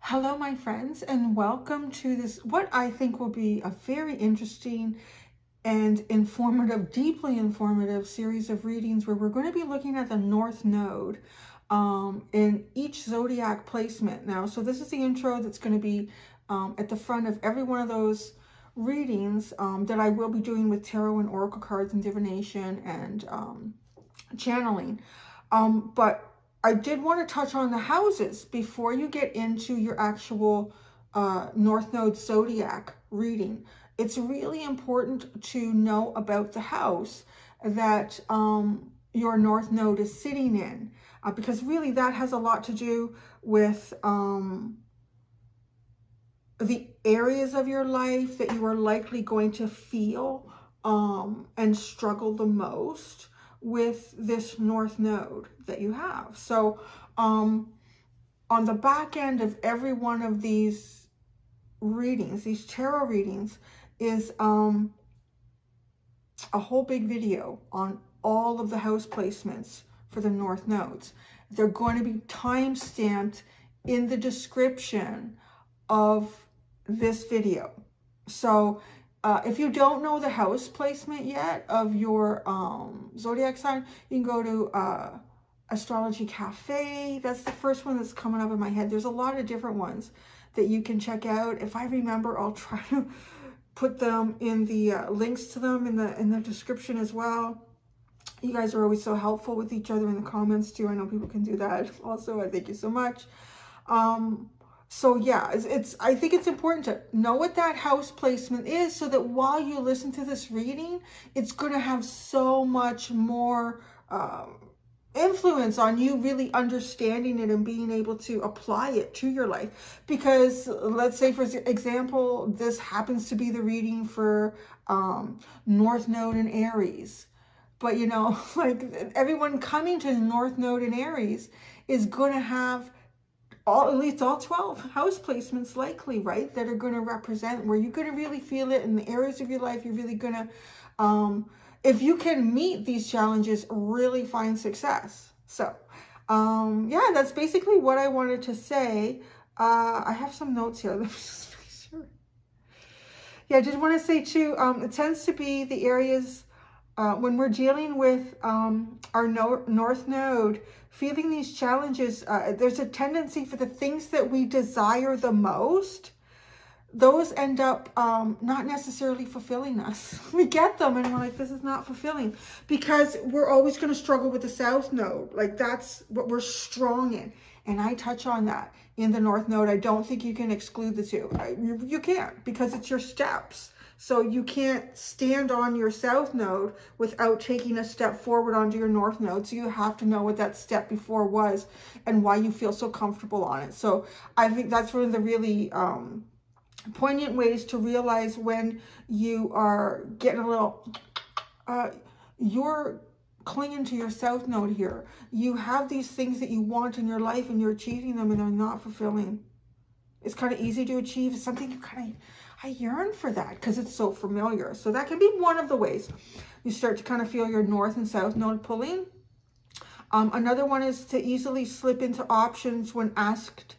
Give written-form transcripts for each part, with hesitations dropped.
Hello, my friends, and welcome to this, what I think will be a very interesting and informative, deeply informative series of readings where we're going to be looking at the North Node in each zodiac placement now. So this is the intro that's going to be at the front of every one of those readings that I will be doing with tarot and oracle cards and divination and channeling. But I did want to touch on the houses before you get into your actual North Node zodiac reading. It's really important to know about the house that your North Node is sitting in, because really that has a lot to do with the areas of your life that you are likely going to feel and struggle the most with this North Node that you have. So on the back end of every one of these readings, these tarot readings, is a whole big video on all of the house placements for the North Nodes. They're going to be time-stamped in the description of this video. So if you don't know the house placement yet of your zodiac sign, you can go to Astrology Cafe. That's the first one that's coming up in my head. There's a lot of different ones that you can check out. If I remember, I'll try to put them in the links to them in the description as well. You guys are always so helpful with each other in the comments too. I know people can do that also. I thank you so much. So yeah, I think it's important to know what that house placement is so that while you listen to this reading, it's going to have so much more influence on you really understanding it and being able to apply it to your life. Because let's say, for example, this happens to be the reading for North Node in Aries. But you know, like everyone coming to the North Node in Aries is going to have at least all 12 house placements likely, right, that are going to represent where you're going to really feel it in the areas of your life. You're really going to, if you can meet these challenges, really find success. So, yeah, that's basically what I wanted to say. I have some notes here. Let me just make sure. Yeah, I just want to say too, it tends to be the areas when we're dealing with our North Node, feeling these challenges, there's a tendency for the things that we desire the most, those end up not necessarily fulfilling us. We get them and we're like, this is not fulfilling, because we're always going to struggle with the South Node. Like that's what we're strong in. And I touch on that in the North Node. I don't think you can exclude the two. You can't, because it's your steps. So you can't stand on your South Node without taking a step forward onto your North Node. So you have to know what that step before was and why you feel so comfortable on it. So I think that's one of the really poignant ways to realize when you are getting a little, you're clinging to your South Node here. You have these things that you want in your life and you're achieving them and they're not fulfilling. It's kind of easy to achieve. It's something you kind of, I yearn for that because it's so familiar. So that can be one of the ways you start to kind of feel your North and South Node pulling. Another one is to easily slip into options when asked,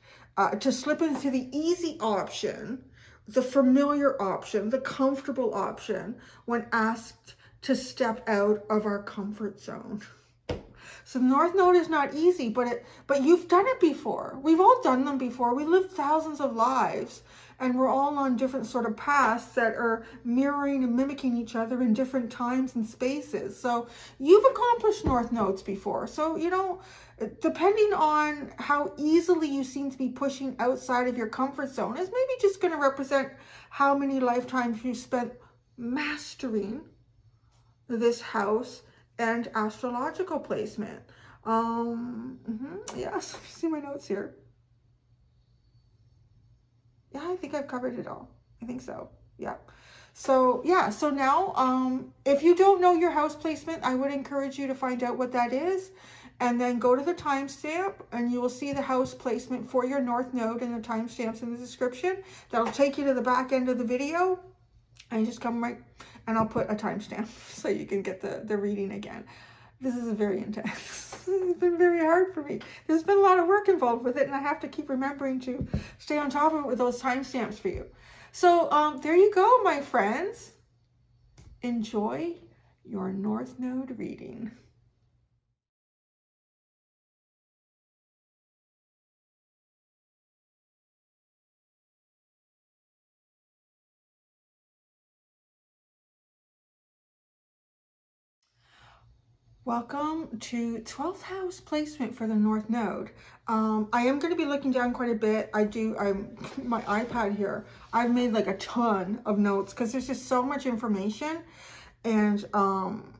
to slip into the easy option, the familiar option, the comfortable option when asked to step out of our comfort zone. So North Node is not easy, but you've done it before. We've all done them before. We lived thousands of lives, and we're all on different sort of paths that are mirroring and mimicking each other in different times and spaces. So you've accomplished North Nodes before. So, you know, depending on how easily you seem to be pushing outside of your comfort zone is maybe just going to represent how many lifetimes you spent mastering this house and astrological placement. Yes, see my notes here. Yeah, I think I've covered it all. I think so. Yeah. So yeah, so now if you don't know your house placement, I would encourage you to find out what that is and then go to the timestamp and you will see the house placement for your North Node and the timestamps in the description. That'll take you to the back end of the video and you just come right, and I'll put a timestamp so you can get the reading again. This is very intense. has been very hard for me. There's been a lot of work involved with it, and I have to keep remembering to stay on top of it with those timestamps for you. So there you go, my friends. Enjoy your North Node reading. Welcome to 12th house placement for the North Node. I am going to be looking down quite a bit. My iPad here, I've made like a ton of notes because there's just so much information. And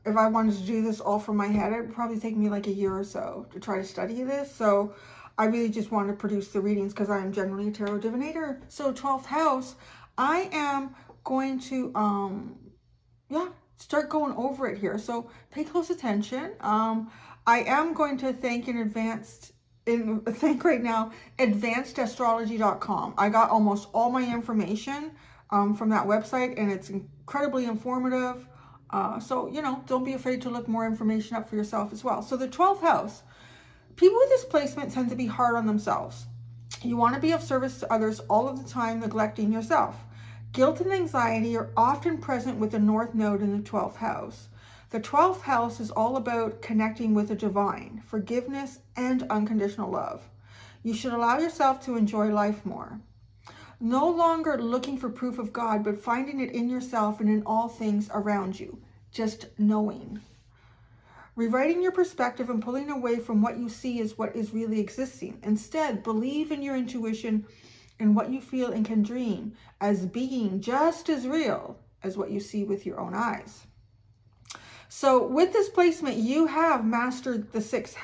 if I wanted to do this all from my head, it would probably take me like a year or so to try to study this. So I really just want to produce the readings because I am generally a tarot divinator. So 12th house, I am going to, start going over it here. So pay close attention. I am going to thank right now, advancedastrology.com. I got almost all my information from that website, and it's incredibly informative. So, don't be afraid to look more information up for yourself as well. So the 12th house, people with this placement tend to be hard on themselves. You want to be of service to others all of the time, neglecting yourself. Guilt and anxiety are often present with the North Node in the 12th house. The 12th house is all about connecting with the divine, forgiveness, and unconditional love. You should allow yourself to enjoy life more. No longer looking for proof of God, but finding it in yourself and in all things around you. Just knowing. Rewriting your perspective and pulling away from what you see as what is really existing. Instead, believe in your intuition and what you feel and can dream as being just as real as what you see with your own eyes. So with this placement, you have mastered the 6th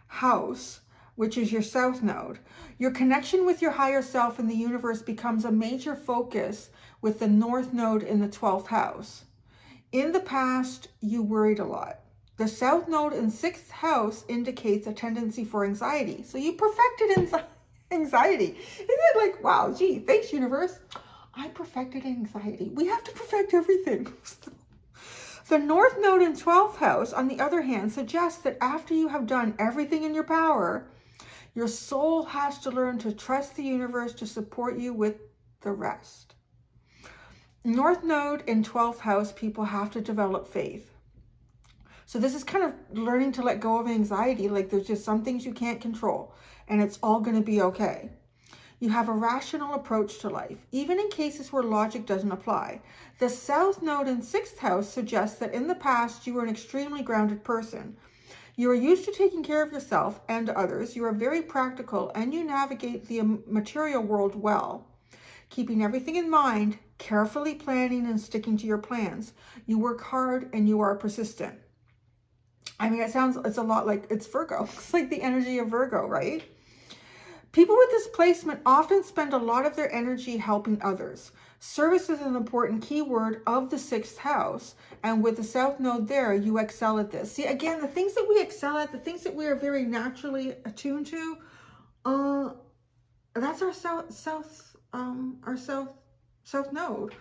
house, which is your South Node. Your connection with your higher self and the universe becomes a major focus with the North Node in the 12th house. In the past, you worried a lot. The South Node in 6th house indicates a tendency for anxiety. So you perfected anxiety. Isn't it like, wow, gee, thanks universe. I perfected anxiety. We have to perfect everything. The North Node in 12th house, on the other hand, suggests that after you have done everything in your power, your soul has to learn to trust the universe to support you with the rest. North Node in 12th house, people have to develop faith. So this is kind of learning to let go of anxiety. Like there's just some things you can't control, and it's all going to be okay. You have a rational approach to life, even in cases where logic doesn't apply. The South Node in 6th house suggests that in the past, you were an extremely grounded person. You are used to taking care of yourself and others. You are very practical, and you navigate the material world well, keeping everything in mind, carefully planning and sticking to your plans. You work hard and you are persistent. I mean, it's a lot like it's Virgo. It's like the energy of Virgo, right? People with this placement often spend a lot of their energy helping others. Service is an important keyword of the 6th house. And with the South Node there, you excel at this. See, again, the things that we excel at, the things that we are very naturally attuned to, that's our South Node.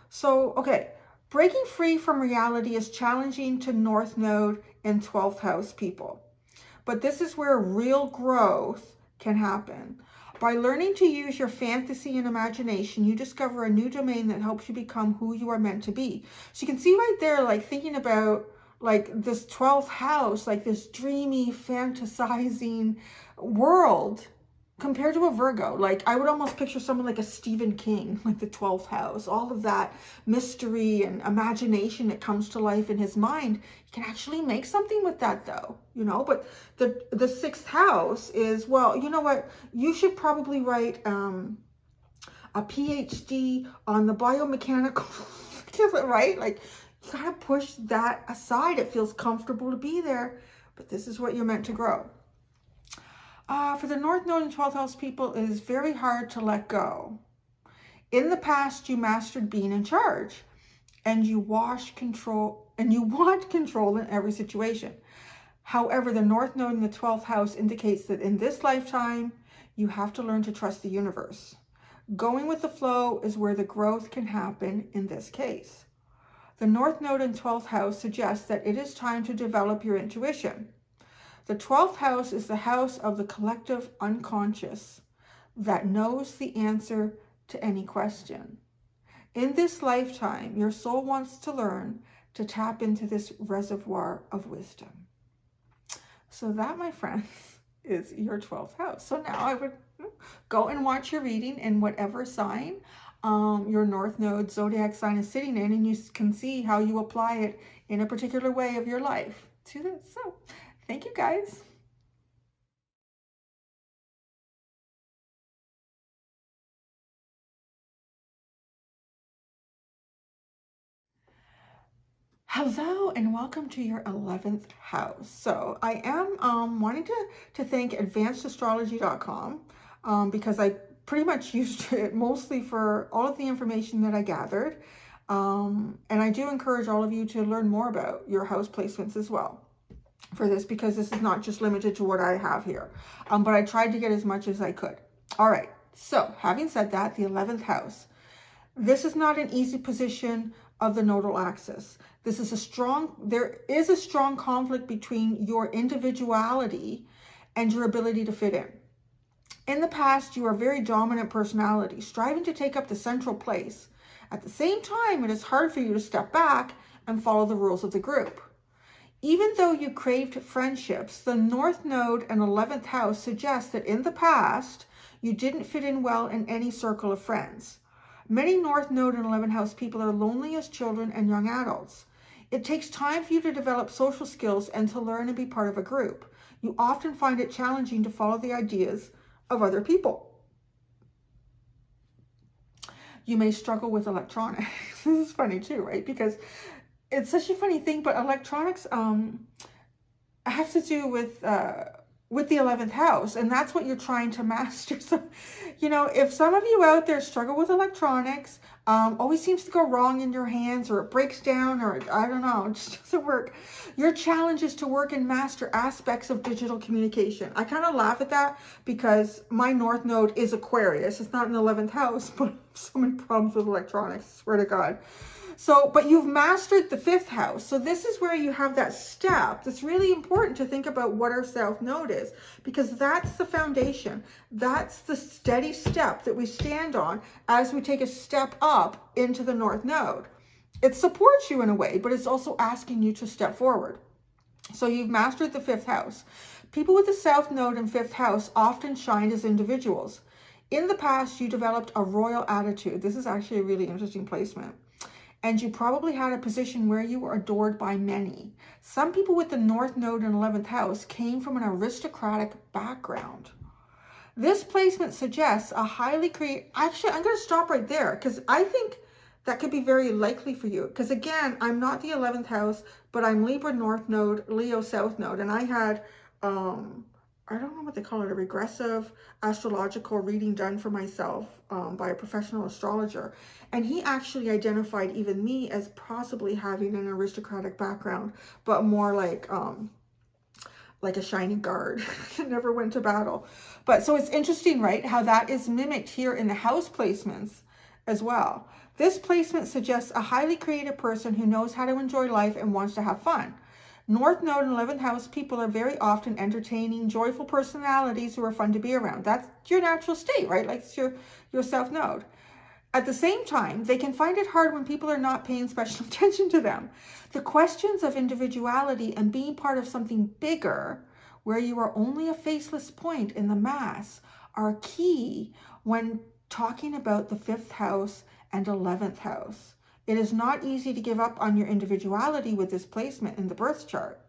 So, okay. Breaking free from reality is challenging to North Node and 12th house people. But this is where real growth can happen. By learning to use your fantasy and imagination, you discover a new domain that helps you become who you are meant to be. So you can see right there, like thinking about like this 12th house, like this dreamy, fantasizing world compared to a Virgo. Like I would almost picture someone like a Stephen King, like the 12th house, all of that mystery and imagination that comes to life in his mind. You can actually make something with that though, but the 6th house is, well, you know what? You should probably write a PhD on the biomechanical, right? Like you gotta push that aside. It feels comfortable to be there, but this is what you're meant to grow. For the North Node and 12th house people, it is very hard to let go. In the past, you mastered being in charge, and you want control in every situation. However, the North Node in the 12th house indicates that in this lifetime, you have to learn to trust the universe. Going with the flow is where the growth can happen in this case. The North Node in 12th house suggests that it is time to develop your intuition. The 12th house is the house of the collective unconscious that knows the answer to any question. In this lifetime, your soul wants to learn to tap into this reservoir of wisdom. So that, my friends, is your 12th house. So now I would go and watch your reading in whatever sign your North Node zodiac sign is sitting in, and you can see how you apply it in a particular way of your life to this. So thank you, guys. Hello and welcome to your 11th house. So I am wanting to thank advancedastrology.com because I pretty much used it mostly for all of the information that I gathered. And I do encourage all of you to learn more about your house placements as well for this, because this is not just limited to what I have here. But I tried to get as much as I could. All right. So having said that, the 11th house. This is not an easy position of the nodal axis. There is a strong conflict between your individuality and your ability to fit in. In the past, you are a very dominant personality, striving to take up the central place. At the same time, it is hard for you to step back and follow the rules of the group. Even though you craved friendships, the North Node and 11th house suggest that in the past, you didn't fit in well in any circle of friends. Many North Node and 11th house people are lonely as children and young adults. It takes time for you to develop social skills and to learn and be part of a group. You often find it challenging to follow the ideas of other people. You may struggle with electronics. This is funny too, right? Because it's such a funny thing, but electronics has to do with the 11th house, and that's what you're trying to master. So, you know, if some of you out there struggle with electronics, always seems to go wrong in your hands, or it breaks down, or I don't know, it just doesn't work. Your challenge is to work and master aspects of digital communication. I kind of laugh at that because my North Node is Aquarius. It's not in the 11th house, but I have so many problems with electronics, I swear to God. So, but you've mastered the 5th house. So this is where you have that step. It's really important to think about what our South Node is, because that's the foundation. That's the steady step that we stand on as we take a step up into the North Node. It supports you in a way, but it's also asking you to step forward. So you've mastered the 5th house. People with the South Node and 5th house often shine as individuals. In the past, you developed a royal attitude. This is actually a really interesting placement. And you probably had a position where you were adored by many. Some people with the North Node and 11th house came from an aristocratic background. This placement suggests a highly creative... Actually, I'm going to stop right there because I think that could be very likely for you. Because again, I'm not the 11th house, but I'm Libra North Node, Leo South Node. And I had, I don't know what they call it, a regressive astrological reading done for myself by a professional astrologer. And he actually identified even me as possibly having an aristocratic background, but more like a shiny guard that never went to battle. But so it's interesting, right, how that is mimicked here in the house placements as well. This placement suggests a highly creative person who knows how to enjoy life and wants to have fun. North Node and 11th house people are very often entertaining, joyful personalities who are fun to be around. That's your natural state, right? Like it's your South Node. At the same time, they can find it hard when people are not paying special attention to them. The questions of individuality and being part of something bigger, where you are only a faceless point in the mass, are key when talking about the 5th house and 11th house. It is not easy to give up on your individuality with this placement in the birth chart.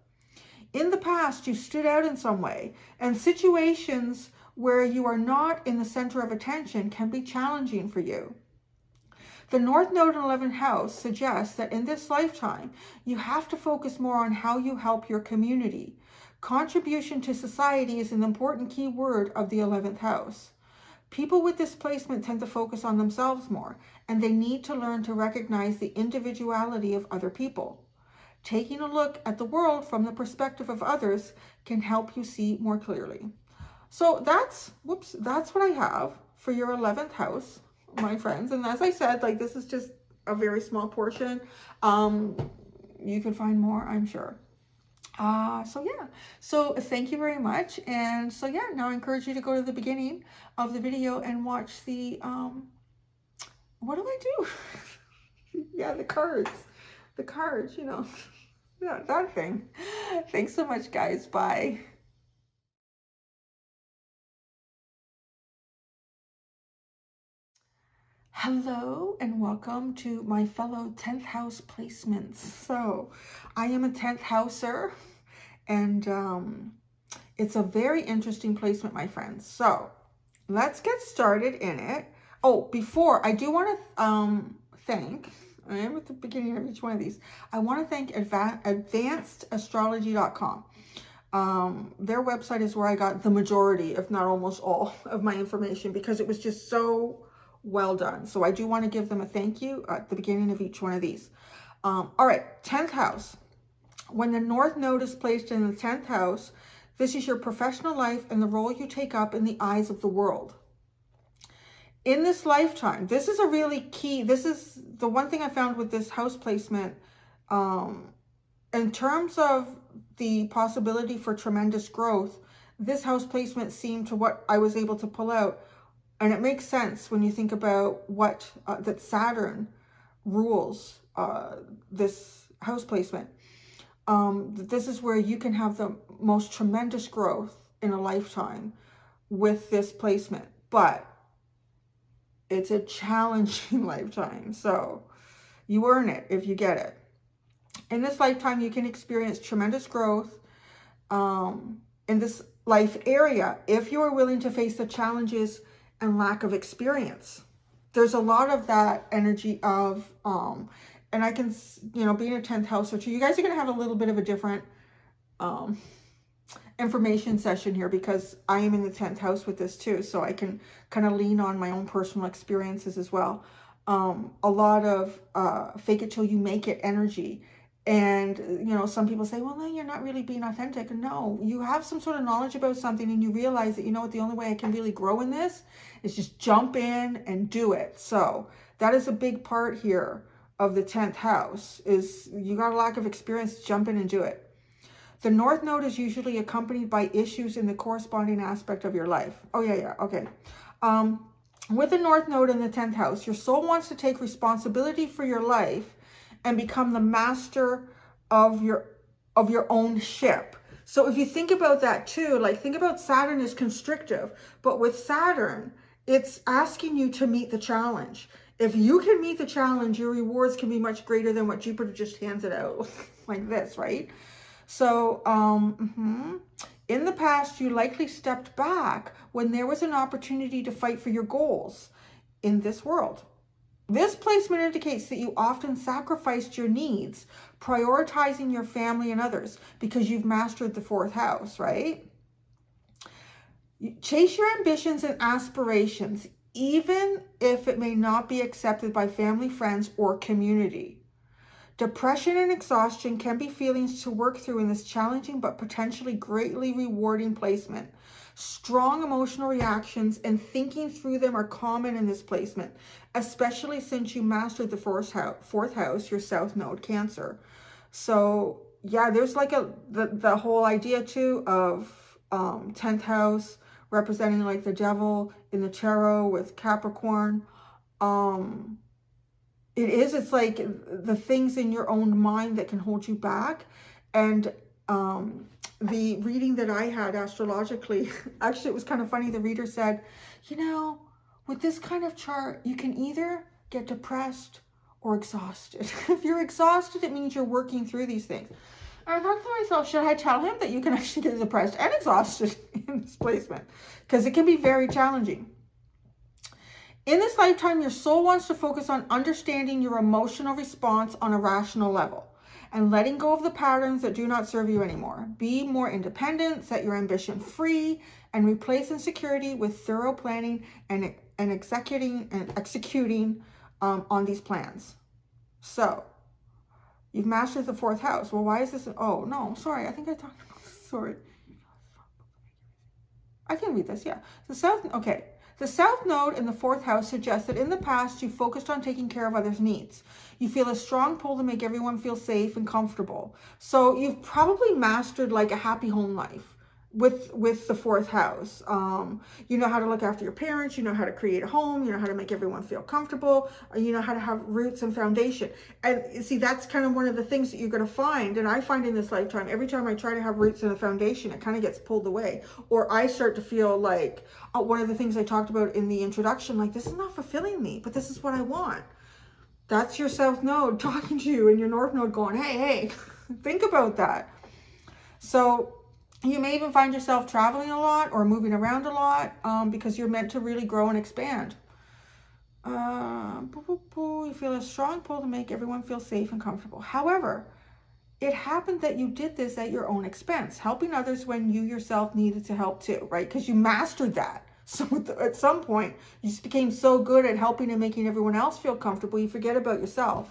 In the past, you stood out in some way, and situations where you are not in the center of attention can be challenging for you. The North Node and 11th house suggests that in this lifetime, you have to focus more on how you help your community. Contribution to society is an important key word of the 11th house. People with this placement tend to focus on themselves more, and they need to learn to recognize the individuality of other people. Taking a look at the world from the perspective of others can help you see more clearly. So that's what I have for your 11th house, my friends. And as I said, like, this is just a very small portion. You can find more, I'm sure. So yeah, so thank you very much. And so yeah, now I encourage you to go to the beginning of the video and watch the, what do I do? Yeah, the cards, you know, yeah, that thing. Thanks so much, guys. Bye. Hello and welcome to my fellow 10th house placements. So I am a 10th houser, and it's a very interesting placement, my friends. So let's get started in it. Oh, before I do want to thank, I am at the beginning of each one of these. I want to thank advancedastrology.com. Their website is where I got the majority, if not almost all, of my information, because it was just so well done. So I do want to give them a thank you at the beginning of each one of these. All right, 10th house. When the North Node is placed in the 10th house, this is your professional life and the role you take up in the eyes of the world. In this lifetime, this is a really key, this is the one thing I found with this house placement, in terms of the possibility for tremendous growth, this house placement seemed to what I was able to pull out. And it makes sense when you think about what, that Saturn rules this house placement. This is where you can have the most tremendous growth in a lifetime with this placement. But it's a challenging lifetime. So you earn it if you get it. In this lifetime, you can experience tremendous growth in this life area if you are willing to face the challenges and lack of experience. There's a lot of that energy of, and I can, you know, being a 10th house or two, you guys are going to have a little bit of a different information session here because I am in the 10th house with this too. So I can kind of lean on my own personal experiences as well. A lot of fake it till you make it energy. And, you know, some people say, well, no, you're not really being authentic. No, you have some sort of knowledge about something and you realize that, you know what, the only way I can really grow in this is just jump in and do it. So that is a big part here of the 10th house is you got a lack of experience, jump in and do it. The North Node is usually accompanied by issues in the corresponding aspect of your life. Oh, yeah, okay. With the North Node in the 10th house, your soul wants to take responsibility for your life and become the master of your own ship. So if you think about that too, like think about Saturn is constrictive, but with Saturn, it's asking you to meet the challenge. If you can meet the challenge, your rewards can be much greater than what Jupiter just hands it out like this, right? So in the past, you likely stepped back when there was an opportunity to fight for your goals in this world. This placement indicates that you often sacrificed your needs, prioritizing your family and others because you've mastered the 4th house, right? Chase your ambitions and aspirations, even if it may not be accepted by family, friends, or community. Depression and exhaustion can be feelings to work through in this challenging but potentially greatly rewarding placement. Strong emotional reactions and thinking through them are common in this placement, especially since you mastered the 4th house, your South Node, Cancer. So yeah, there's like the whole idea too of 10th house representing like the devil in the tarot with Capricorn. It's like the things in your own mind that can hold you back. And the reading that I had astrologically, actually it was kind of funny. The reader said, you know, with this kind of chart, you can either get depressed or exhausted. If you're exhausted, it means you're working through these things. And I thought to myself, should I tell him that you can actually get depressed and exhausted in this placement? Because it can be very challenging. In this lifetime, your soul wants to focus on understanding your emotional response on a rational level and letting go of the patterns that do not serve you anymore. Be more independent, set your ambition free, and replace insecurity with thorough planning and executing on these plans. So, you've mastered the 4th house. Well, why is this? Oh, no, sorry. I think I talked about this. Sorry. I can read this, yeah. The South, okay. The South Node in the 4th house suggests that in the past you focused on taking care of others' needs. You feel a strong pull to make everyone feel safe and comfortable. So you've probably mastered like a happy home life with the 4th house. You know how to look after your parents, you know how to create a home, you know how to make everyone feel comfortable, you know how to have roots and foundation. And see, that's kind of one of the things that you're going to find, and I find in this lifetime, every time I try to have roots and a foundation, it kind of gets pulled away, or I start to feel like one of the things I talked about in the introduction, like, this is not fulfilling me, but this is what I want. That's your South Node talking to you, and your North Node going, hey, think about that. So you may even find yourself traveling a lot or moving around a lot because you're meant to really grow and expand. You feel a strong pull to make everyone feel safe and comfortable. However, it happened that you did this at your own expense, helping others when you yourself needed to help too, right? Because you mastered that. So at some point, you just became so good at helping and making everyone else feel comfortable, you forget about yourself.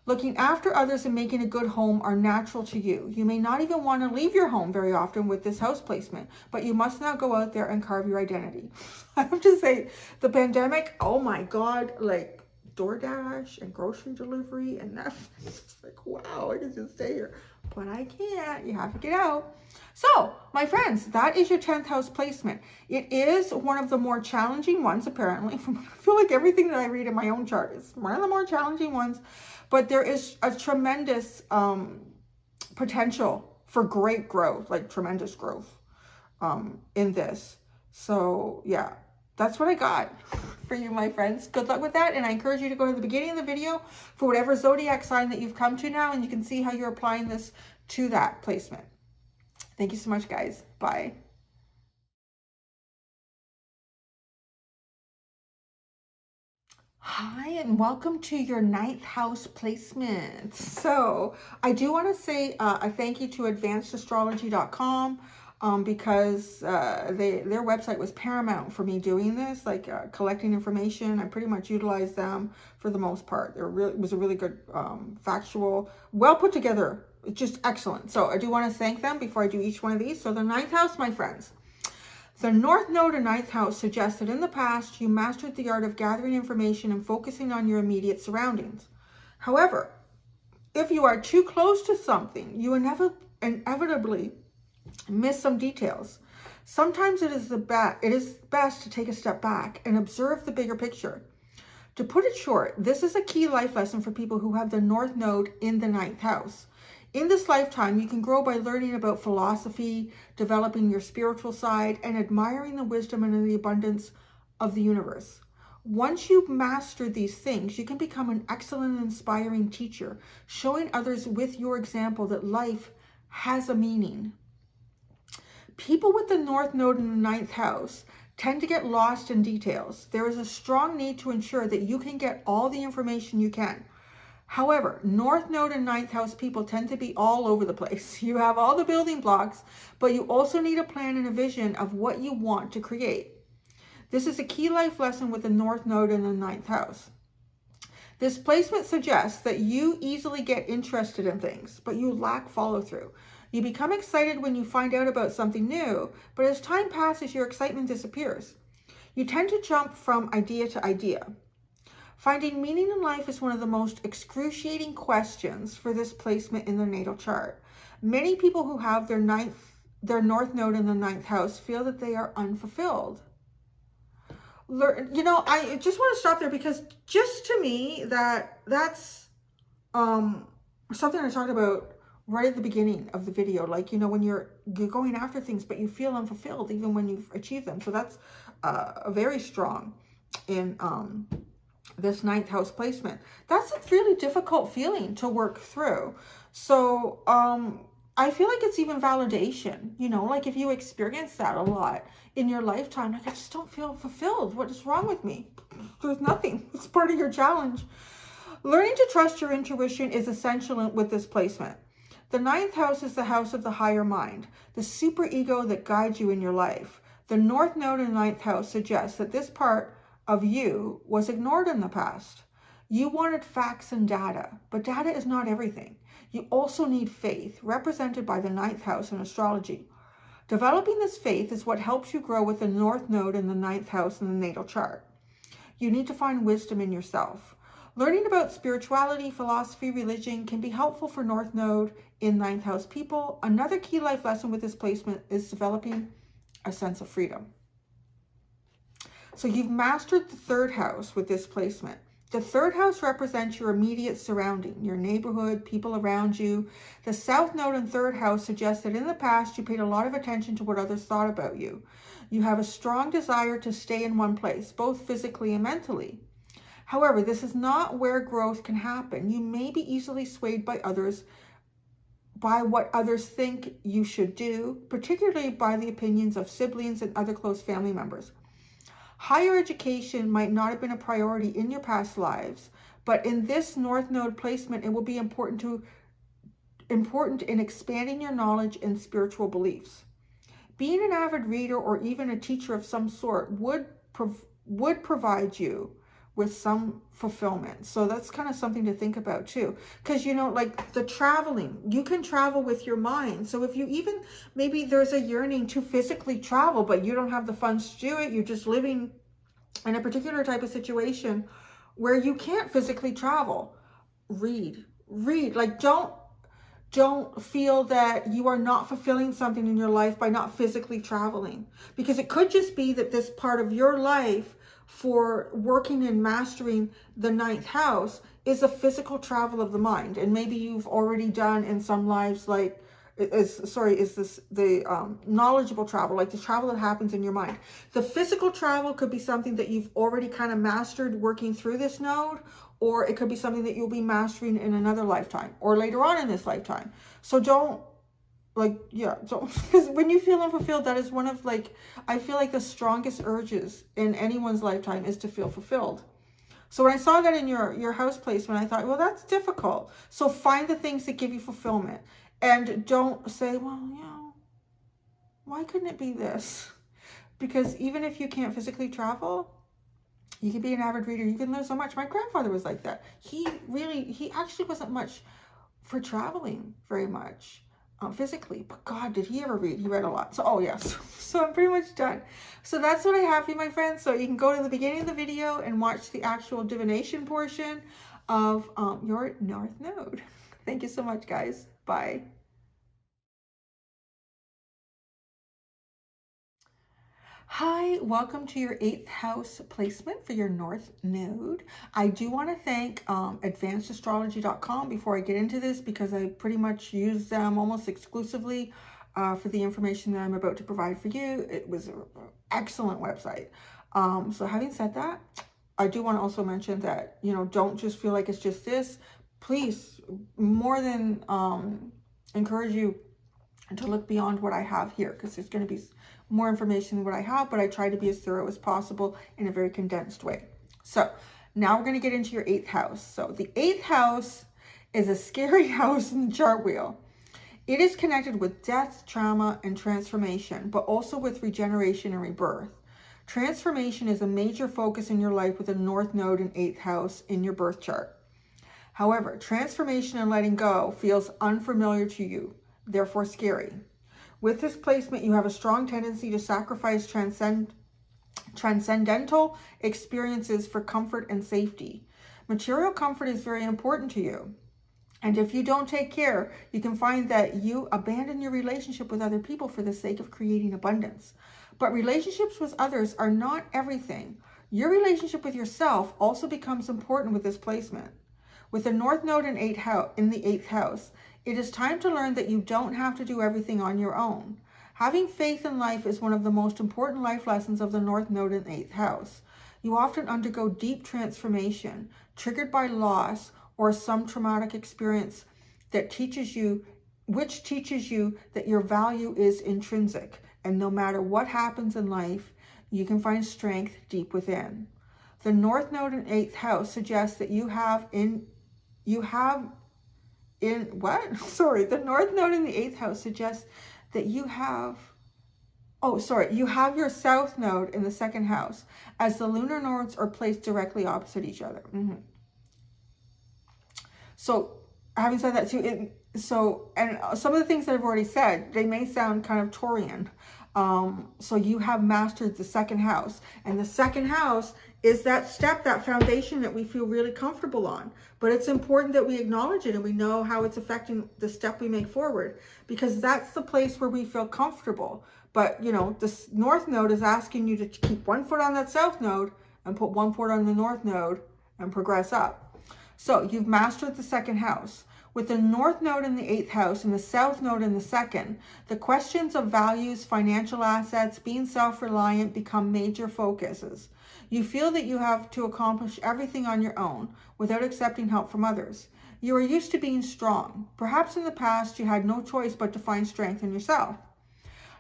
Looking after others and making a good home are natural to you. You may not even want to leave your home very often with this house placement, but you must not go out there and carve your identity. I have to say, the pandemic, oh my God, like DoorDash and grocery delivery and Netflix, it's like, wow, I can just stay here. But I can't, you have to get out. So, my friends, that is your 10th house placement. It is one of the more challenging ones, apparently. I feel like everything that I read in my own chart is one of the more challenging ones. But there is a tremendous potential for great growth, like tremendous growth in this. So yeah, that's what I got for you, my friends. Good luck with that. And I encourage you to go to the beginning of the video for whatever zodiac sign that you've come to now, and you can see how you're applying this to that placement. Thank you so much, guys. Bye. Hi, and welcome to your 9th house placement. So I do want to say a thank you to advancedastrology.com because their website was paramount for me doing this, like collecting information. I pretty much utilized them for the most part. It was a really good, factual, well put together, just excellent. So I do want to thank them before I do each one of these. So the 9th house, my friends. The North Node in 9th house suggests that in the past, you mastered the art of gathering information and focusing on your immediate surroundings. However, if you are too close to something, you inevitably miss some details. Sometimes it is best to take a step back and observe the bigger picture. To put it short, this is a key life lesson for people who have the North Node in the 9th house. In this lifetime, you can grow by learning about philosophy, developing your spiritual side, and admiring the wisdom and the abundance of the universe. Once you've mastered these things, you can become an excellent and inspiring teacher, showing others with your example that life has a meaning. People with the North Node in the 9th house tend to get lost in details. There is a strong need to ensure that you can get all the information you can. However, North Node and 9th house people tend to be all over the place. You have all the building blocks, but you also need a plan and a vision of what you want to create. This is a key life lesson with the North Node in the 9th house. This placement suggests that you easily get interested in things, but you lack follow-through. You become excited when you find out about something new, but as time passes, your excitement disappears. You tend to jump from idea to idea. Finding meaning in life is one of the most excruciating questions for this placement in the natal chart. Many people who have their North Node in the 9th house feel that they are unfulfilled. You know, I just want to stop there because just to me, that's something I talked about right at the beginning of the video. Like, you know, when you're going after things, but you feel unfulfilled even when you've achieved them. So that's very strong in this 9th house placement. That's a really difficult feeling to work through. So I feel like it's even validation, you know, like if you experience that a lot in your lifetime, like I just don't feel fulfilled. What is wrong with me? There's nothing. It's part of your challenge. Learning to trust your intuition is essential with this placement. The 9th house is the house of the higher mind, the super ego that guides you in your life. The North Node in 9th house suggests that this part of you was ignored in the past. You wanted facts and data, but data is not everything. You also need faith, represented by the 9th house in astrology. Developing this faith is what helps you grow with the North Node in the 9th house in the natal chart. You need to find wisdom in yourself. Learning about spirituality, philosophy, religion can be helpful for North Node in 9th house people. Another key life lesson with this placement is developing a sense of freedom. So you've mastered the 3rd house with this placement. The 3rd house represents your immediate surrounding, your neighborhood, people around you. The South Node in 3rd house suggests that in the past you paid a lot of attention to what others thought about you. You have a strong desire to stay in one place, both physically and mentally. However, this is not where growth can happen. You may be easily swayed by what others think you should do, particularly by the opinions of siblings and other close family members. Higher education might not have been a priority in your past lives, but in this North Node placement, it will be important in expanding your knowledge and spiritual beliefs. Being an avid reader or even a teacher of some sort would provide you with some fulfillment. So that's kind of something to think about too. Because, you know, like the traveling, you can travel with your mind. So if you even, maybe there's a yearning to physically travel, but you don't have the funds to do it, you're just living in a particular type of situation where you can't physically travel, read. Like don't feel that you are not fulfilling something in your life by not physically traveling, because it could just be that this part of your life for working and mastering the 9th house is a physical travel of the mind. And maybe you've already done in some lives, like the knowledgeable travel, like the travel that happens in your mind. The physical travel could be something that you've already kind of mastered working through this node, or it could be something that you'll be mastering in another lifetime or later on in this lifetime. So don't, because when you feel unfulfilled, that is one of, like, I feel like the strongest urges in anyone's lifetime is to feel fulfilled. So when I saw that in your house placement, I thought, well, that's difficult. So find the things that give you fulfillment, and don't say, well, you know, why couldn't it be this? Because even if you can't physically travel, you can be an avid reader. You can learn so much. My grandfather was like that. He actually wasn't much for traveling very much. Physically, but God, did he ever read? He read a lot. So, oh yes. So I'm pretty much done. So that's what I have for you, my friends. So you can go to the beginning of the video and watch the actual divination portion of your North Node. Thank you so much, guys. Bye. Hi, welcome to your 8th house placement for your North Node. I do want to thank advancedastrology.com before I get into this, because I pretty much use them almost exclusively for the information that I'm about to provide for you. It was an excellent website. So having said that, I do want to also mention that, you know, don't just feel like it's just this. Please, more than encourage you to look beyond what I have here, because there's going to be more information than what I have, but I try to be as thorough as possible in a very condensed way. So now we're going to get into your 8th house. So the 8th house is a scary house in the chart wheel. It is connected with death, trauma, and transformation, but also with regeneration and rebirth. Transformation is a major focus in your life with a North Node in 8th house in your birth chart. However, transformation and letting go feels unfamiliar to you, therefore scary. With this placement, you have a strong tendency to sacrifice transcendental experiences for comfort and safety. Material comfort is very important to you. And if you don't take care, you can find that you abandon your relationship with other people for the sake of creating abundance. But relationships with others are not everything. Your relationship with yourself also becomes important with this placement. With the North Node in the 8th house, it is time to learn that you don't have to do everything on your own. Having faith in life is one of the most important life lessons of the North Node in the 8th house. You often undergo deep transformation, triggered by loss or some traumatic experience that teaches you that your value is intrinsic, and no matter what happens in life, you can find strength deep within. The North Node in 8th house suggests that the North Node in the 8th house suggests that you have your South Node in the 2nd house, as the lunar nodes are placed directly opposite each other. So having said that too, So, and some of the things that I've already said, they may sound kind of Taurian. So you have mastered the second house, and the second house is that step, that foundation that we feel really comfortable on. But it's important that we acknowledge it and we know how it's affecting the step we make forward, because that's the place where we feel comfortable. But, you know, this north node is asking you to keep one foot on that south node and put one foot on the north node and progress up. So you've mastered the second house. With the north node in the 8th house and the south node in the 2nd, the questions of values, financial assets, being self-reliant become major focuses. You feel that you have to accomplish everything on your own without accepting help from others. You are used to being strong. Perhaps in the past you had no choice but to find strength in yourself.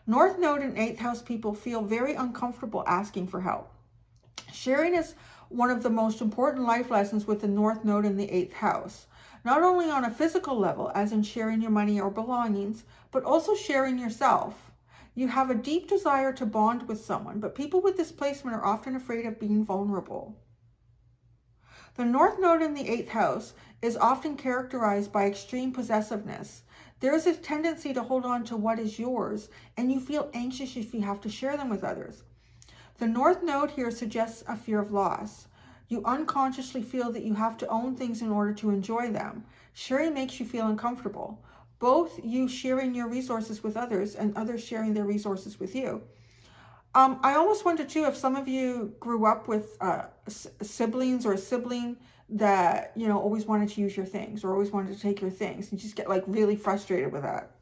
North node and 8th house people feel very uncomfortable asking for help. Sharing is one of the most important life lessons with the north node in the 8th house. Not only on a physical level, as in sharing your money or belongings, but also sharing yourself. You have a deep desire to bond with someone, but people with this placement are often afraid of being vulnerable. The north node in the 8th house is often characterized by extreme possessiveness. There is a tendency to hold on to what is yours, and you feel anxious if you have to share them with others. The north node here suggests a fear of loss. You unconsciously feel that you have to own things in order to enjoy them. Sharing makes you feel uncomfortable. Both you sharing your resources with others and others sharing their resources with you. I almost wonder too if some of you grew up with siblings or a sibling that, you know, always wanted to use your things or always wanted to take your things, and just get like really frustrated with that.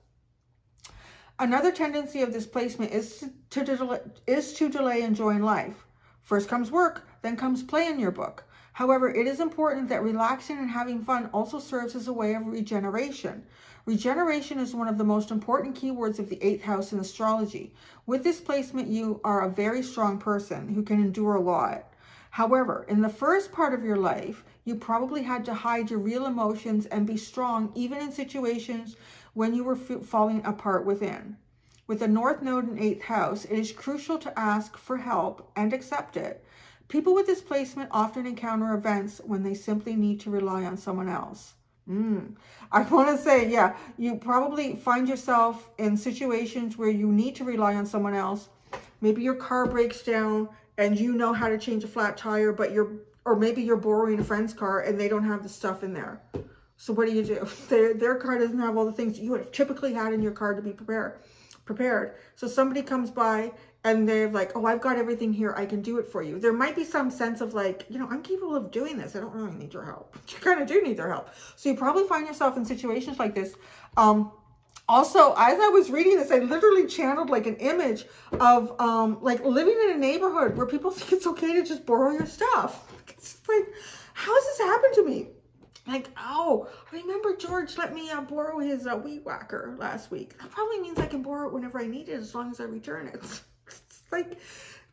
Another tendency of this placement is to delay enjoying life. First comes work, then comes play in your book. However, it is important that relaxing and having fun also serves as a way of regeneration. Regeneration is one of the most important keywords of the 8th house in astrology. With this placement, you are a very strong person who can endure a lot. However, in the first part of your life, you probably had to hide your real emotions and be strong even in situations when you were falling apart within. With the north node in 8th house, it is crucial to ask for help and accept it. People with this placement often encounter events when they simply need to rely on someone else. I want to say, yeah, you probably find yourself in situations where you need to rely on someone else. Maybe your car breaks down and you know how to change a flat tire, but or maybe you're borrowing a friend's car and they don't have the stuff in there. So what do? Their car doesn't have all the things you would have typically had in your car to be prepared. So somebody comes by and they're like, oh, I've got everything here, I can do it for you. There might be some sense of like, you know, I'm capable of doing this. I don't really need your help. You kind of do need their help. So you probably find yourself in situations like this. Also, as I was reading this, I literally channeled like an image of like living in a neighborhood where people think it's okay to just borrow your stuff. It's like, how has this happened to me? Like, oh, I remember George let me borrow his weed whacker last week. That probably means I can borrow it whenever I need it as long as I return it. It's like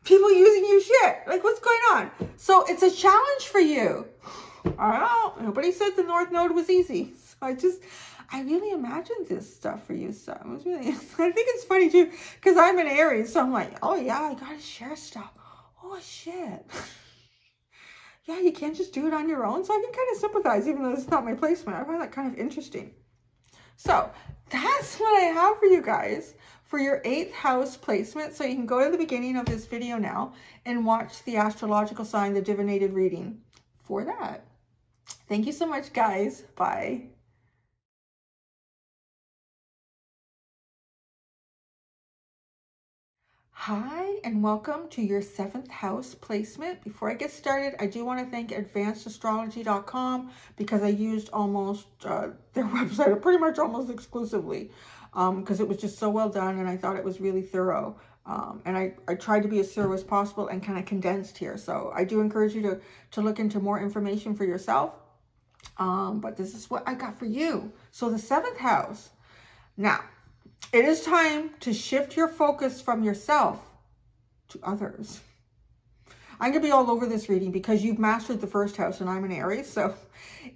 people using your shit. Like, what's going on? So it's a challenge for you. I don't know. Nobody said the north node was easy. So I really imagined this stuff for you. So it was really, I think it's funny too, because I'm an Aries. So I'm like, oh yeah, I got to share stuff. Oh shit. Yeah, you can't just do it on your own. So I can kind of sympathize, even though it's not my placement. I find that kind of interesting. So that's what I have for you guys for your 8th house placement. So you can go to the beginning of this video now and watch the astrological sign, the divinated reading for that. Thank you so much, guys. Bye. Hi, and welcome to your 7th house placement. Before I get started, I do want to thank advancedastrology.com because I used almost their website pretty much almost exclusively because it was just so well done and I thought it was really thorough. And I tried to be as thorough as possible and kind of condensed here. So I do encourage you to look into more information for yourself. But this is what I got for you. So the 7th house. Now, it is time to shift your focus from yourself to others. I'm going to be all over this reading because you've mastered the 1st house and I'm an Aries. So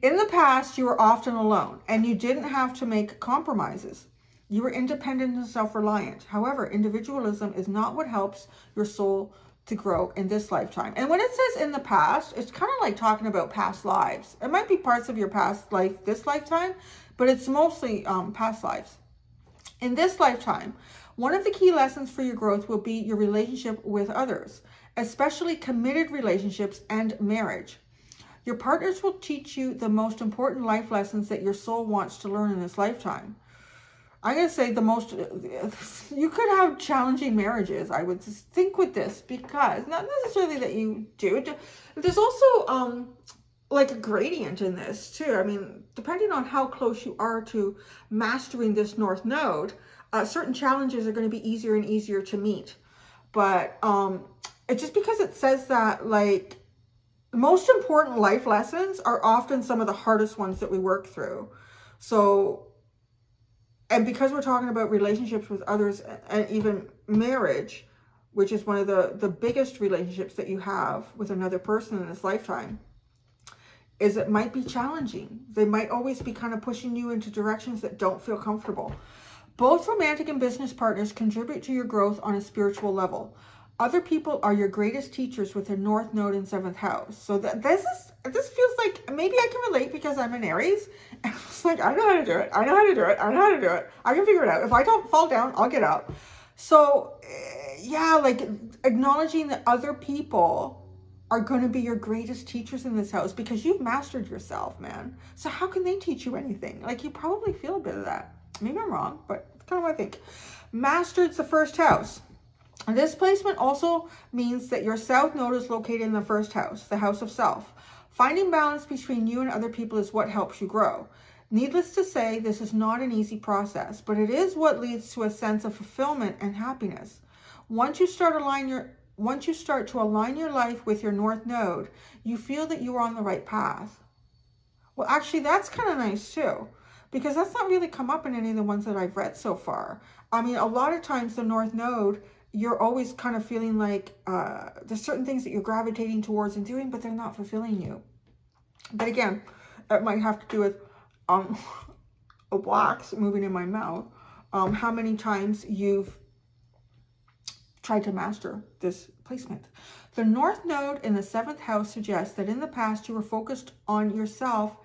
in the past, you were often alone and you didn't have to make compromises. You were independent and self-reliant. However, individualism is not what helps your soul to grow in this lifetime. And when it says in the past, it's kind of like talking about past lives. It might be parts of your past life, this lifetime, but it's mostly past lives. In this lifetime, one of the key lessons for your growth will be your relationship with others, especially committed relationships and marriage. Your partners will teach you the most important life lessons that your soul wants to learn in this lifetime. I'm going to say you could have challenging marriages, I would just think with this, because not necessarily that you do. There's also like a gradient in this too. I mean, depending on how close you are to mastering this North Node, certain challenges are going to be easier and easier to meet. But it's just because it says that, like, the most important life lessons are often some of the hardest ones that we work through. So, and because we're talking about relationships with others and even marriage, which is one of the biggest relationships that you have with another person in this lifetime, is it might be challenging. They might always be kind of pushing you into directions that don't feel comfortable. Both romantic and business partners contribute to your growth on a spiritual level. Other people are your greatest teachers with a North Node in 7th house. So this feels like maybe I can relate because I'm an Aries. And it's like, I know how to do it. I know how to do it. I know how to do it. I can figure it out. If I don't fall down, I'll get up. So yeah, like acknowledging that other people are going to be your greatest teachers in this house because you've mastered yourself, man. So how can they teach you anything? Like, you probably feel a bit of that. Maybe I'm wrong, but it's kind of what I think. Mastered's the 1st house. This placement also means that your South Node is located in the 1st house, the house of self. Finding balance between you and other people is what helps you grow. Needless to say, this is not an easy process, but it is what leads to a sense of fulfillment and happiness. Once you start to align your life with your North Node, you feel that you are on the right path. Well, actually, that's kind of nice too, because that's not really come up in any of the ones that I've read so far. I mean, a lot of times the North Node, you're always kind of feeling like there's certain things that you're gravitating towards and doing, but they're not fulfilling you. But again, it might have to do with a wax moving in my mouth, how many times you've tried to master this placement. The North Node in the 7th house suggests that in the past you were focused on yourself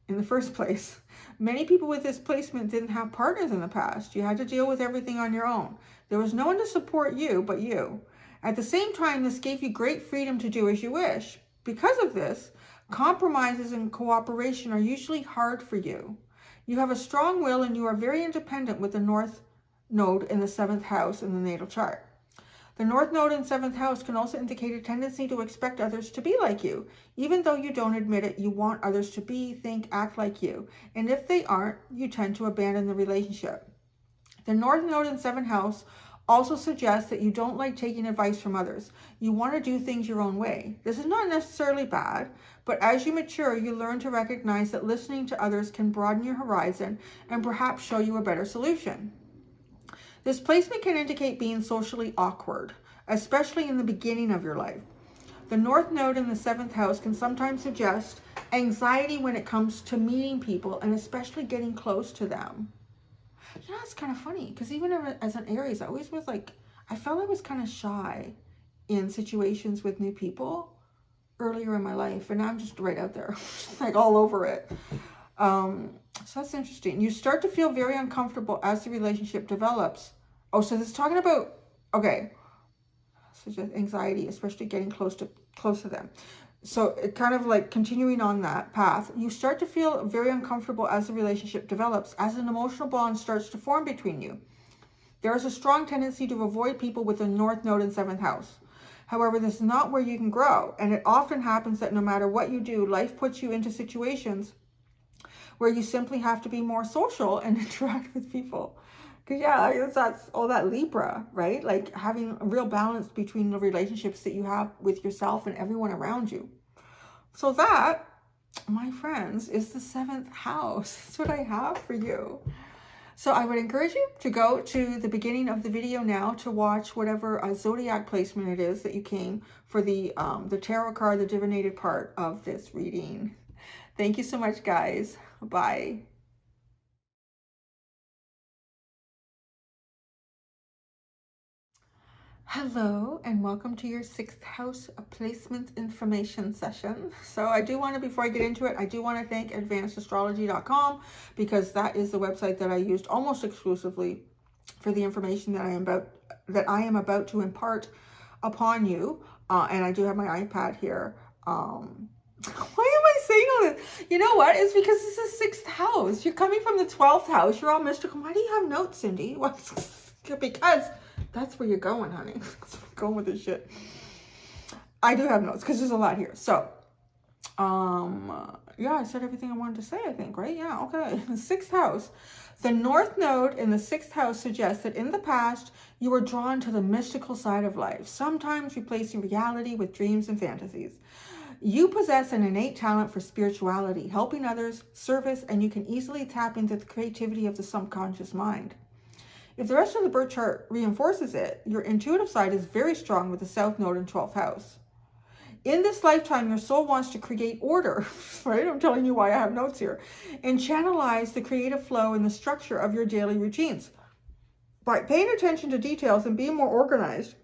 in the first place. Many people with this placement didn't have partners in the past. You had to deal with everything on your own. There was no one to support you but you. At the same time, this gave you great freedom to do as you wish. Because of this, compromises and cooperation are usually hard for you. You have a strong will and you are very independent with the North Node in the 7th house in the natal chart. The North Node in 7th house can also indicate a tendency to expect others to be like you. Even though you don't admit it, you want others to be, think, act like you. And if they aren't, you tend to abandon the relationship. The North Node in 7th house also suggests that you don't like taking advice from others. You want to do things your own way. This is not necessarily bad, but as you mature, you learn to recognize that listening to others can broaden your horizon and perhaps show you a better solution. This placement can indicate being socially awkward, especially in the beginning of your life. The North Node in the 7th house can sometimes suggest anxiety when it comes to meeting people and especially getting close to them. You know, it's kind of funny because even as an Aries, I always was like, I felt I was kind of shy in situations with new people earlier in my life, and now I'm just right out there, like all over it. So that's interesting. You start to feel very uncomfortable as the relationship develops. Oh, so this is talking about, okay, so just anxiety, especially getting close to them. So it kind of like continuing on that path, you start to feel very uncomfortable as the relationship develops, as an emotional bond starts to form between you. There is a strong tendency to avoid people with a North Node in 7th house. However, this is not where you can grow, and it often happens that no matter what you do, life puts you into situations where you simply have to be more social and interact with people. Because yeah, that's all that Libra, right? Like having a real balance between the relationships that you have with yourself and everyone around you. So that, my friends, is the 7th house. That's what I have for you. So I would encourage you to go to the beginning of the video now to watch whatever zodiac placement it is that you came for the tarot card, the divinated part of this reading. Thank you so much, guys. Bye. Hello and welcome to your 6th house placement information session. So I do want to, before I get into it, I do want to thank advancedastrology.com because that is the website that I used almost exclusively for the information that I am about to impart upon you. And I do have my iPad here. Why am I saying all this? You know what? It's because this is 6th house. You're coming from the 12th house. You're all mystical. Why do you have notes, Cindy? Because that's where you're going, honey. Going with this shit. I do have notes because there's a lot here. So, yeah, I said everything I wanted to say, I think, right? Yeah, okay. The 6th house. The North Node in the 6th house suggests that in the past, you were drawn to the mystical side of life, sometimes replacing reality with dreams and fantasies. You possess an innate talent for spirituality, helping others, service, and you can easily tap into the creativity of the subconscious mind. If the rest of the birth chart reinforces it, your intuitive side is very strong with the South Node in 12th house. In this lifetime, your soul wants to create order, right? I'm telling you why I have notes here, and channelize the creative flow and the structure of your daily routines. By paying attention to details and being more organized,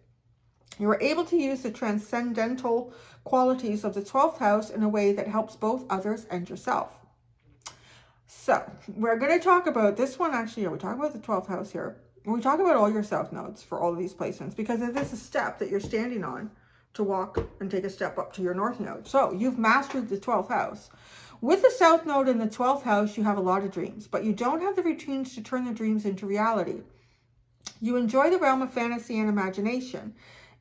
you are able to use the transcendental qualities of the 12th house in a way that helps both others and yourself. So we're going to talk about this one. Actually, we talk about the 12th house here. We talk about all your South nodes for all of these placements because it is a step that you're standing on to walk and take a step up to your North Node. So you've mastered the 12th house. With the South Node in the 12th house, you have a lot of dreams, but you don't have the routines to turn the dreams into reality. You enjoy the realm of fantasy and imagination,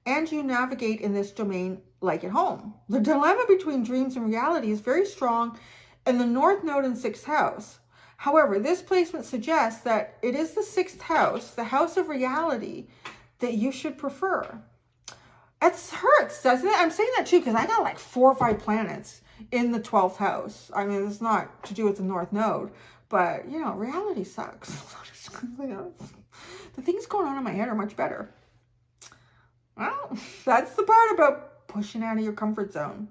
and you navigate in this domain like at home. The dilemma between dreams and reality is very strong in the North Node in 6th house. However, this placement suggests that it is the 6th house, the house of reality, that you should prefer. It hurts, doesn't it? I'm saying that too because I got like 4 or 5 planets in the 12th house. I mean, it's not to do with the North Node, but, you know, reality sucks. The things going on in my head are much better. Well, that's the part about pushing out of your comfort zone.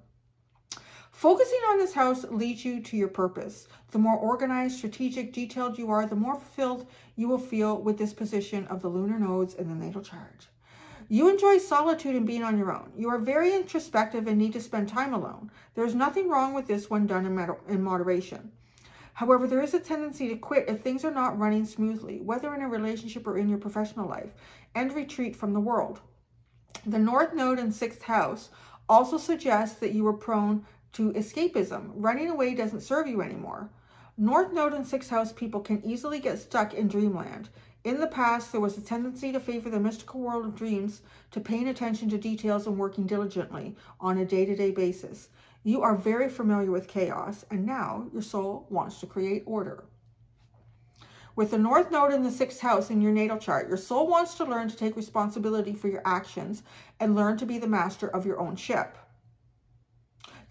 Focusing on this house leads you to your purpose. The more organized, strategic, detailed you are, the more fulfilled you will feel with this position of the lunar nodes in the natal chart. You enjoy solitude and being on your own. You are very introspective and need to spend time alone. There is nothing wrong with this when done in moderation. However, there is a tendency to quit if things are not running smoothly, whether in a relationship or in your professional life, and retreat from the world. The North Node in 6th house also suggests that you are prone to escapism. Running away doesn't serve you anymore. North Node and 6th house people can easily get stuck in dreamland. In the past, there was a tendency to favor the mystical world of dreams, to paying attention to details and working diligently on a day-to-day basis. You are very familiar with chaos, and now your soul wants to create order. With the North Node in the 6th house in your natal chart, your soul wants to learn to take responsibility for your actions and learn to be the master of your own ship.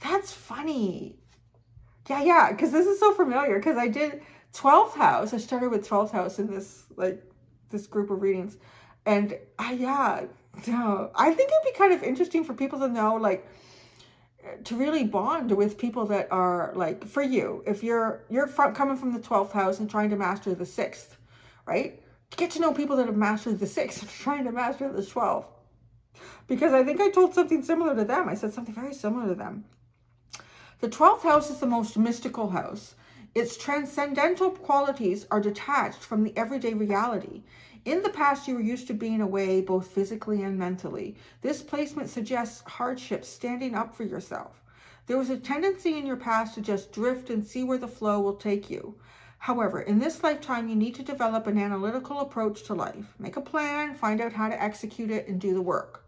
That's funny. Yeah, because this is so familiar because I did 12th house. I started with 12th house in this group of readings. And I think it'd be kind of interesting for people to know, like, to really bond with people that are like, for you, if you're coming from the 12th house and trying to master the 6th, right? Get to know people that have mastered the 6th and trying to master the 12th. Because I think I told something similar to them. I said something very similar to them. The 12th house is the most mystical house. Its transcendental qualities are detached from the everyday reality. In the past, you were used to being away both physically and mentally. This placement suggests hardship, standing up for yourself. There was a tendency in your past to just drift and see where the flow will take you. However, in this lifetime, you need to develop an analytical approach to life. Make a plan, find out how to execute it, and do the work.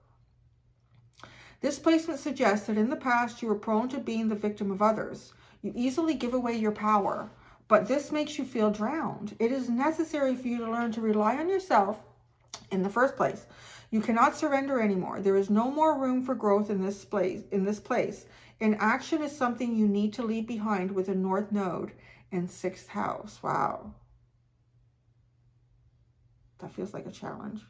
This placement suggests that in the past, you were prone to being the victim of others. You easily give away your power, but this makes you feel drowned. It is necessary for you to learn to rely on yourself in the first place. You cannot surrender anymore. There is no more room for growth in this place. Inaction is something you need to leave behind with a North Node in 6th house. Wow. That feels like a challenge.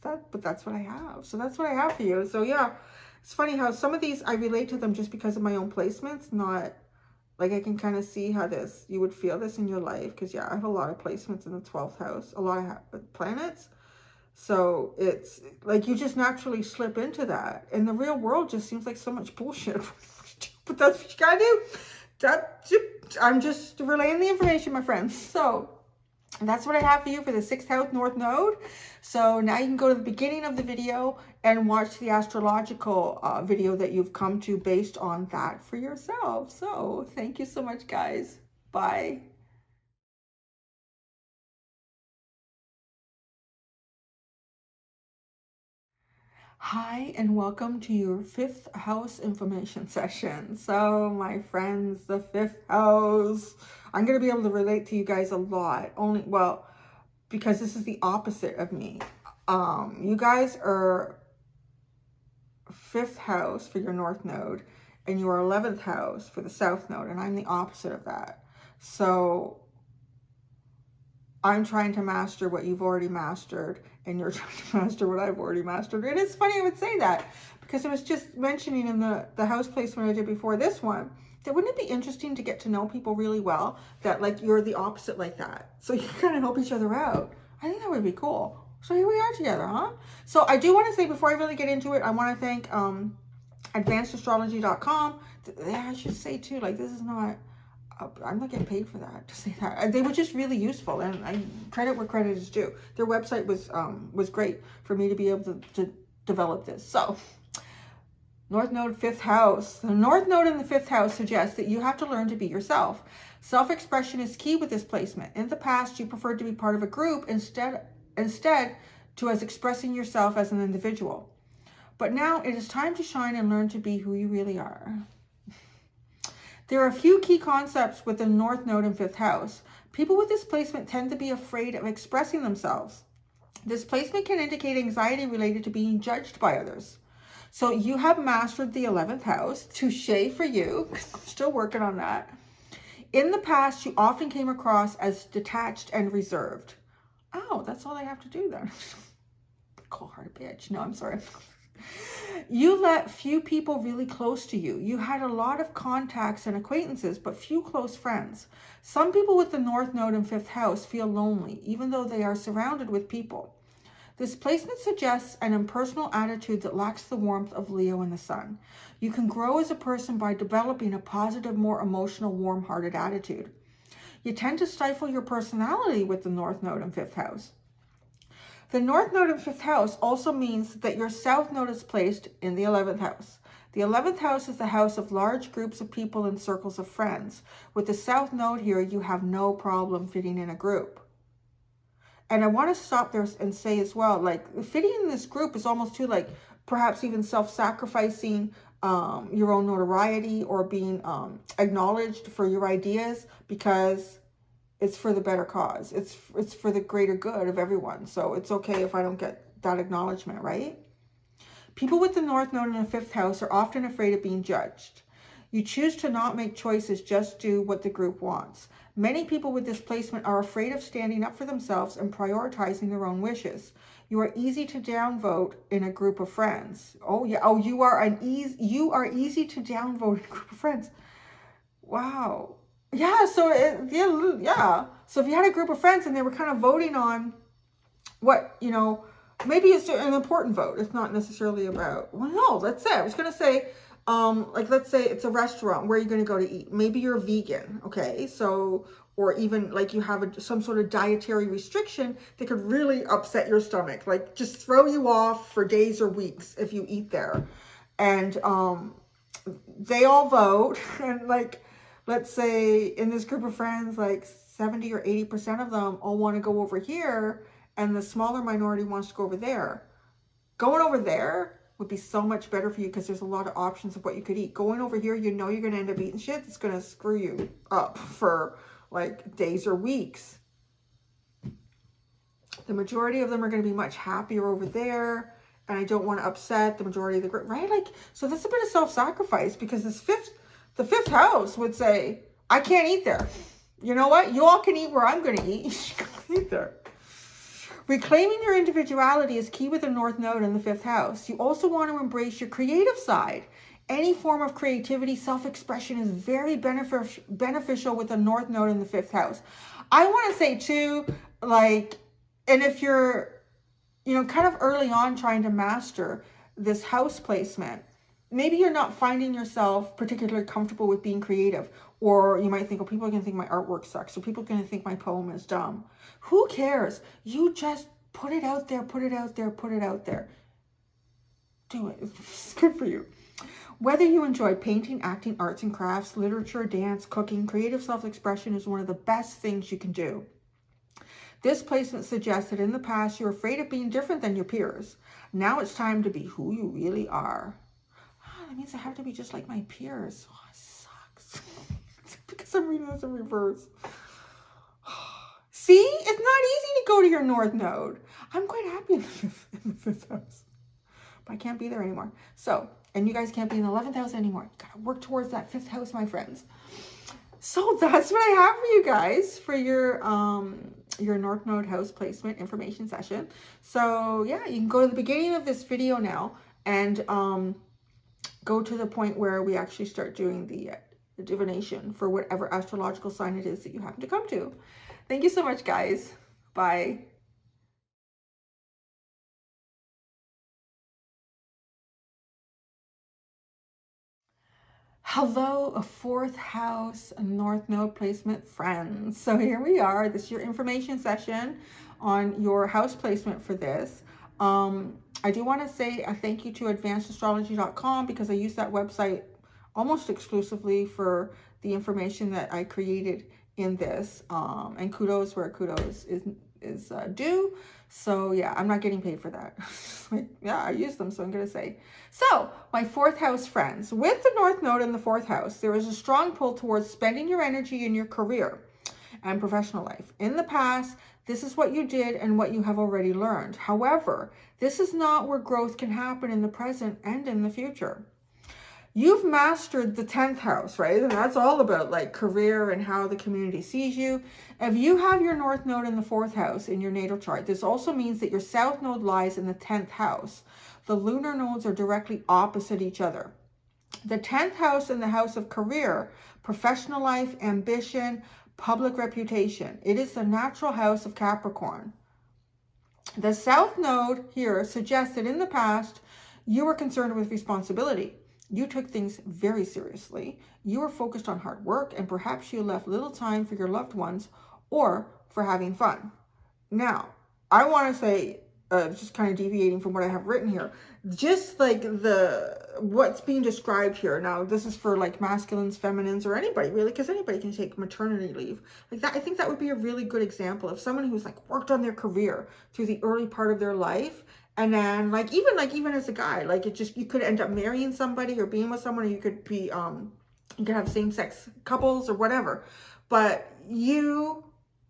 But that's what I have. So that's what I have for you. So yeah, it's funny how some of these I relate to them just because of my own placements, not like I can kind of see how you would feel this in your life. Because yeah, I have a lot of placements in the 12th house, a lot of planets. So it's like you just naturally slip into that. And the real world just seems like so much bullshit. But that's what you gotta do. I'm just relaying the information, my friends. So that's what I have for you for the 6th house North Node. So now you can go to the beginning of the video and watch the astrological video that you've come to based on that for yourself. So thank you so much, guys. Bye. Hi, and welcome to your 5th house information session. So my friends, the 5th house, I'm going to be able to relate to you guys a lot. Well, because this is the opposite of me. You guys are 5th house for your North Node, and you are 11th house for the South Node, and I'm the opposite of that. So I'm trying to master what you've already mastered, and you're trying to master what I've already mastered. And it's funny I would say that, because I was just mentioning in the house placement I did before this one, that wouldn't it be interesting to get to know people really well, that like you're the opposite like that, so you kind of help each other out. I think that would be cool. So here we are together, huh? So I do want to say, before I really get into it, I want to thank advancedastrology.com. Yeah, I should say too, like, this is not, I'm not getting paid for that, to say that. They were just really useful, and I credit where credit is due. Their website was great for me to be able to develop this. So North Node, 5th house. The North Node in the 5th house suggests that you have to learn to be yourself. Self-expression is key with this placement. In the past, you preferred to be part of a group instead to as expressing yourself as an individual. But now it is time to shine and learn to be who you really are. There are a few key concepts with the North Node in 5th house. People with this placement tend to be afraid of expressing themselves. This placement can indicate anxiety related to being judged by others. So you have mastered the 11th house. Touché for you. I'm still working on that. In the past, you often came across as detached and reserved. Oh, that's all I have to do then. Call her a bitch. No, I'm sorry. You let few people really close to you. You had a lot of contacts and acquaintances, but few close friends. Some people with the North Node in 5th house feel lonely, even though they are surrounded with people. This placement suggests an impersonal attitude that lacks the warmth of Leo in the Sun. You can grow as a person by developing a positive, more emotional, warm-hearted attitude. You tend to stifle your personality with the North Node in 5th house. The North Node in 5th house also means that your South Node is placed in the 11th house. The 11th house is the house of large groups of people and circles of friends. With the South Node here, you have no problem fitting in a group. And I want to stop there and say as well, like, fitting in this group is almost too, like, perhaps even self-sacrificing your own notoriety, or being acknowledged for your ideas, because it's for the better cause. It's for the greater good of everyone. So it's okay if I don't get that acknowledgement, right? People with the North Node in the 5th house are often afraid of being judged. You choose to not make choices, just do what the group wants. Many people with this placement are afraid of standing up for themselves and prioritizing their own wishes. You are easy to downvote in a group of friends. Oh yeah. Oh, you are easy to downvote in a group of friends. Wow. Yeah, so yeah. So if you had a group of friends and they were kind of voting on what, maybe it's an important vote. It's not necessarily about, well, no, let's say, I was going to say, like, let's say it's a restaurant where you're going to go to eat. Maybe you're vegan, okay? So, or even like you have some sort of dietary restriction that could really upset your stomach, like just throw you off for days or weeks if you eat there. And they all vote, and like, let's say in this group of friends, like 70 or 80% of them all want to go over here, and the smaller minority wants to go over there. Going over there would be so much better for you, because there's a lot of options of what you could eat. Going over here, you're going to end up eating shit that's going to screw you up for like days or weeks. The majority of them are going to be much happier over there, and I don't want to upset the majority of the group, right? Like, so that's a bit of self-sacrifice, because the 5th house would say, I can't eat there. You know what? You all can eat where I'm going to eat. You can't eat there. Reclaiming your individuality is key with the North Node in the 5th house. You also want to embrace your creative side. Any form of creativity, self-expression is very beneficial with the North Node in the 5th house. I want to say too, like, and if you're kind of early on trying to master this house placement, maybe you're not finding yourself particularly comfortable with being creative, or you might think, well, people are going to think my artwork sucks, or people are going to think my poem is dumb. Who cares? You just put it out there, put it out there, put it out there. Do it. It's good for you. Whether you enjoy painting, acting, arts and crafts, literature, dance, cooking, creative self-expression is one of the best things you can do. This placement suggests that in the past you're afraid of being different than your peers. Now it's time to be who you really are. Oh, that means I have to be just like my peers. Oh, it sucks. Because I'm reading this in reverse. See, it's not easy to go to your North Node. I'm quite happy in the fifth house, but I can't be there anymore. So, and you guys can't be in the 11th house anymore. You gotta work towards that fifth house, my friends. So that's what I have for you guys for your North Node house placement information session. So yeah, you can go to the beginning of this video now and go to the point where we actually start doing the divination for whatever astrological sign it is that you happen to come to. Thank you so much, guys. Bye. Hello, a fourth house North Node placement friends. So here we are. This is your information session on your house placement for this. I do want to say a thank you to advancedastrology.com because I use that website almost exclusively for the information that I created in this. And kudos where kudos is due. So yeah, I'm not getting paid for that. Yeah, I use them, so I'm going to say. So my fourth house friends, with the North Node in the fourth house, there is a strong pull towards spending your energy in your career and professional life. In the past, this is what you did and what you have already learned. However, this is not where growth can happen in the present and in the future. You've mastered the 10th house, right? And that's all about like career and how the community sees you. If you have your North Node in the fourth house in your natal chart, this also means that your South Node lies in the 10th house. The lunar nodes are directly opposite each other. The 10th house in the house of career, professional life, ambition, public reputation. It is the natural house of Capricorn. The South Node here suggests that in the past, you were concerned with responsibility. You took things very seriously. You were focused on hard work, and perhaps you left little time for your loved ones or for having fun. Now, I want to say, just kind of deviating from what I have written here, just like what's being described here. Now, this is for like masculines, feminines, or anybody really, because anybody can take maternity leave. Like that, I think that would be a really good example of someone who's like worked on their career through the early part of their life. And then even as a guy, like you could end up marrying somebody or being with someone, or you could be, you could have same-sex couples or whatever. But you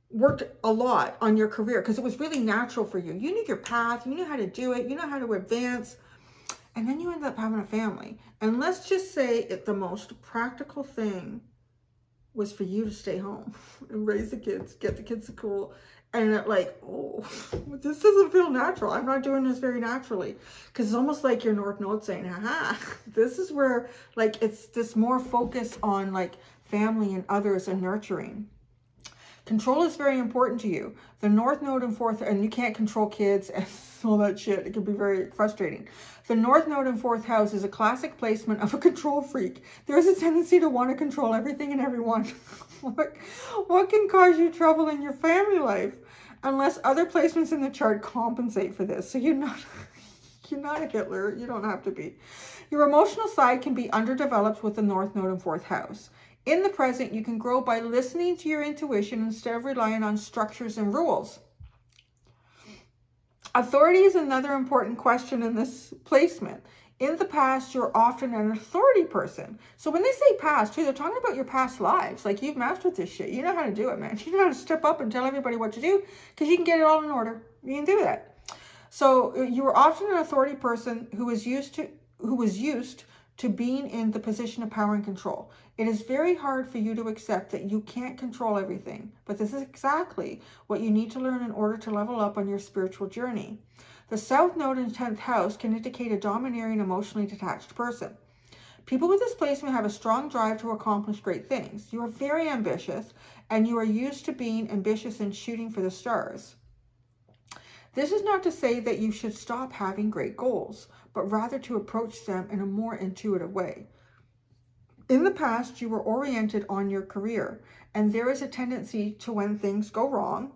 worked a lot on your career because it was really natural for you. You knew your path, you knew how to do it, you know how to advance. And then you ended up having a family. And let's just say the most practical thing was for you to stay home and raise the kids, get the kids to school. And like, oh, this doesn't feel natural. I'm not doing this very naturally. Because it's almost like your North Node saying, haha, this is where like it's this more focus on like family and others and nurturing. Control is very important to you. The North Node in fourth, and you can't control kids and all that shit. It can be very frustrating. The North Node in fourth house is a classic placement of a control freak. There's a tendency to want to control everything and everyone. What can cause you trouble in your family life? Unless other placements in the chart compensate for this. So you're not a Hitler. You don't have to be. Your emotional side can be underdeveloped with the North Node in fourth house. In the present, you can grow by listening to your intuition instead of relying on structures and rules. Authority is another important question in this placement. In the past, you're often an authority person. So when they say past, too, they're talking about your past lives. Like, you've mastered this shit. You know how to do it, man. You know how to step up and tell everybody what to do because you can get it all in order. You can do that. So you were often an authority person who was used to being in the position of power and control. It is very hard for you to accept that you can't control everything, but this is exactly what you need to learn in order to level up on your spiritual journey. The South Node in 10th house can indicate a domineering, emotionally detached person. People with this placement have a strong drive to accomplish great things. You are very ambitious, and you are used to being ambitious and shooting for the stars. This is not to say that you should stop having great goals, but rather to approach them in a more intuitive way. In the past, you were oriented on your career, and there is a tendency to, when things go wrong,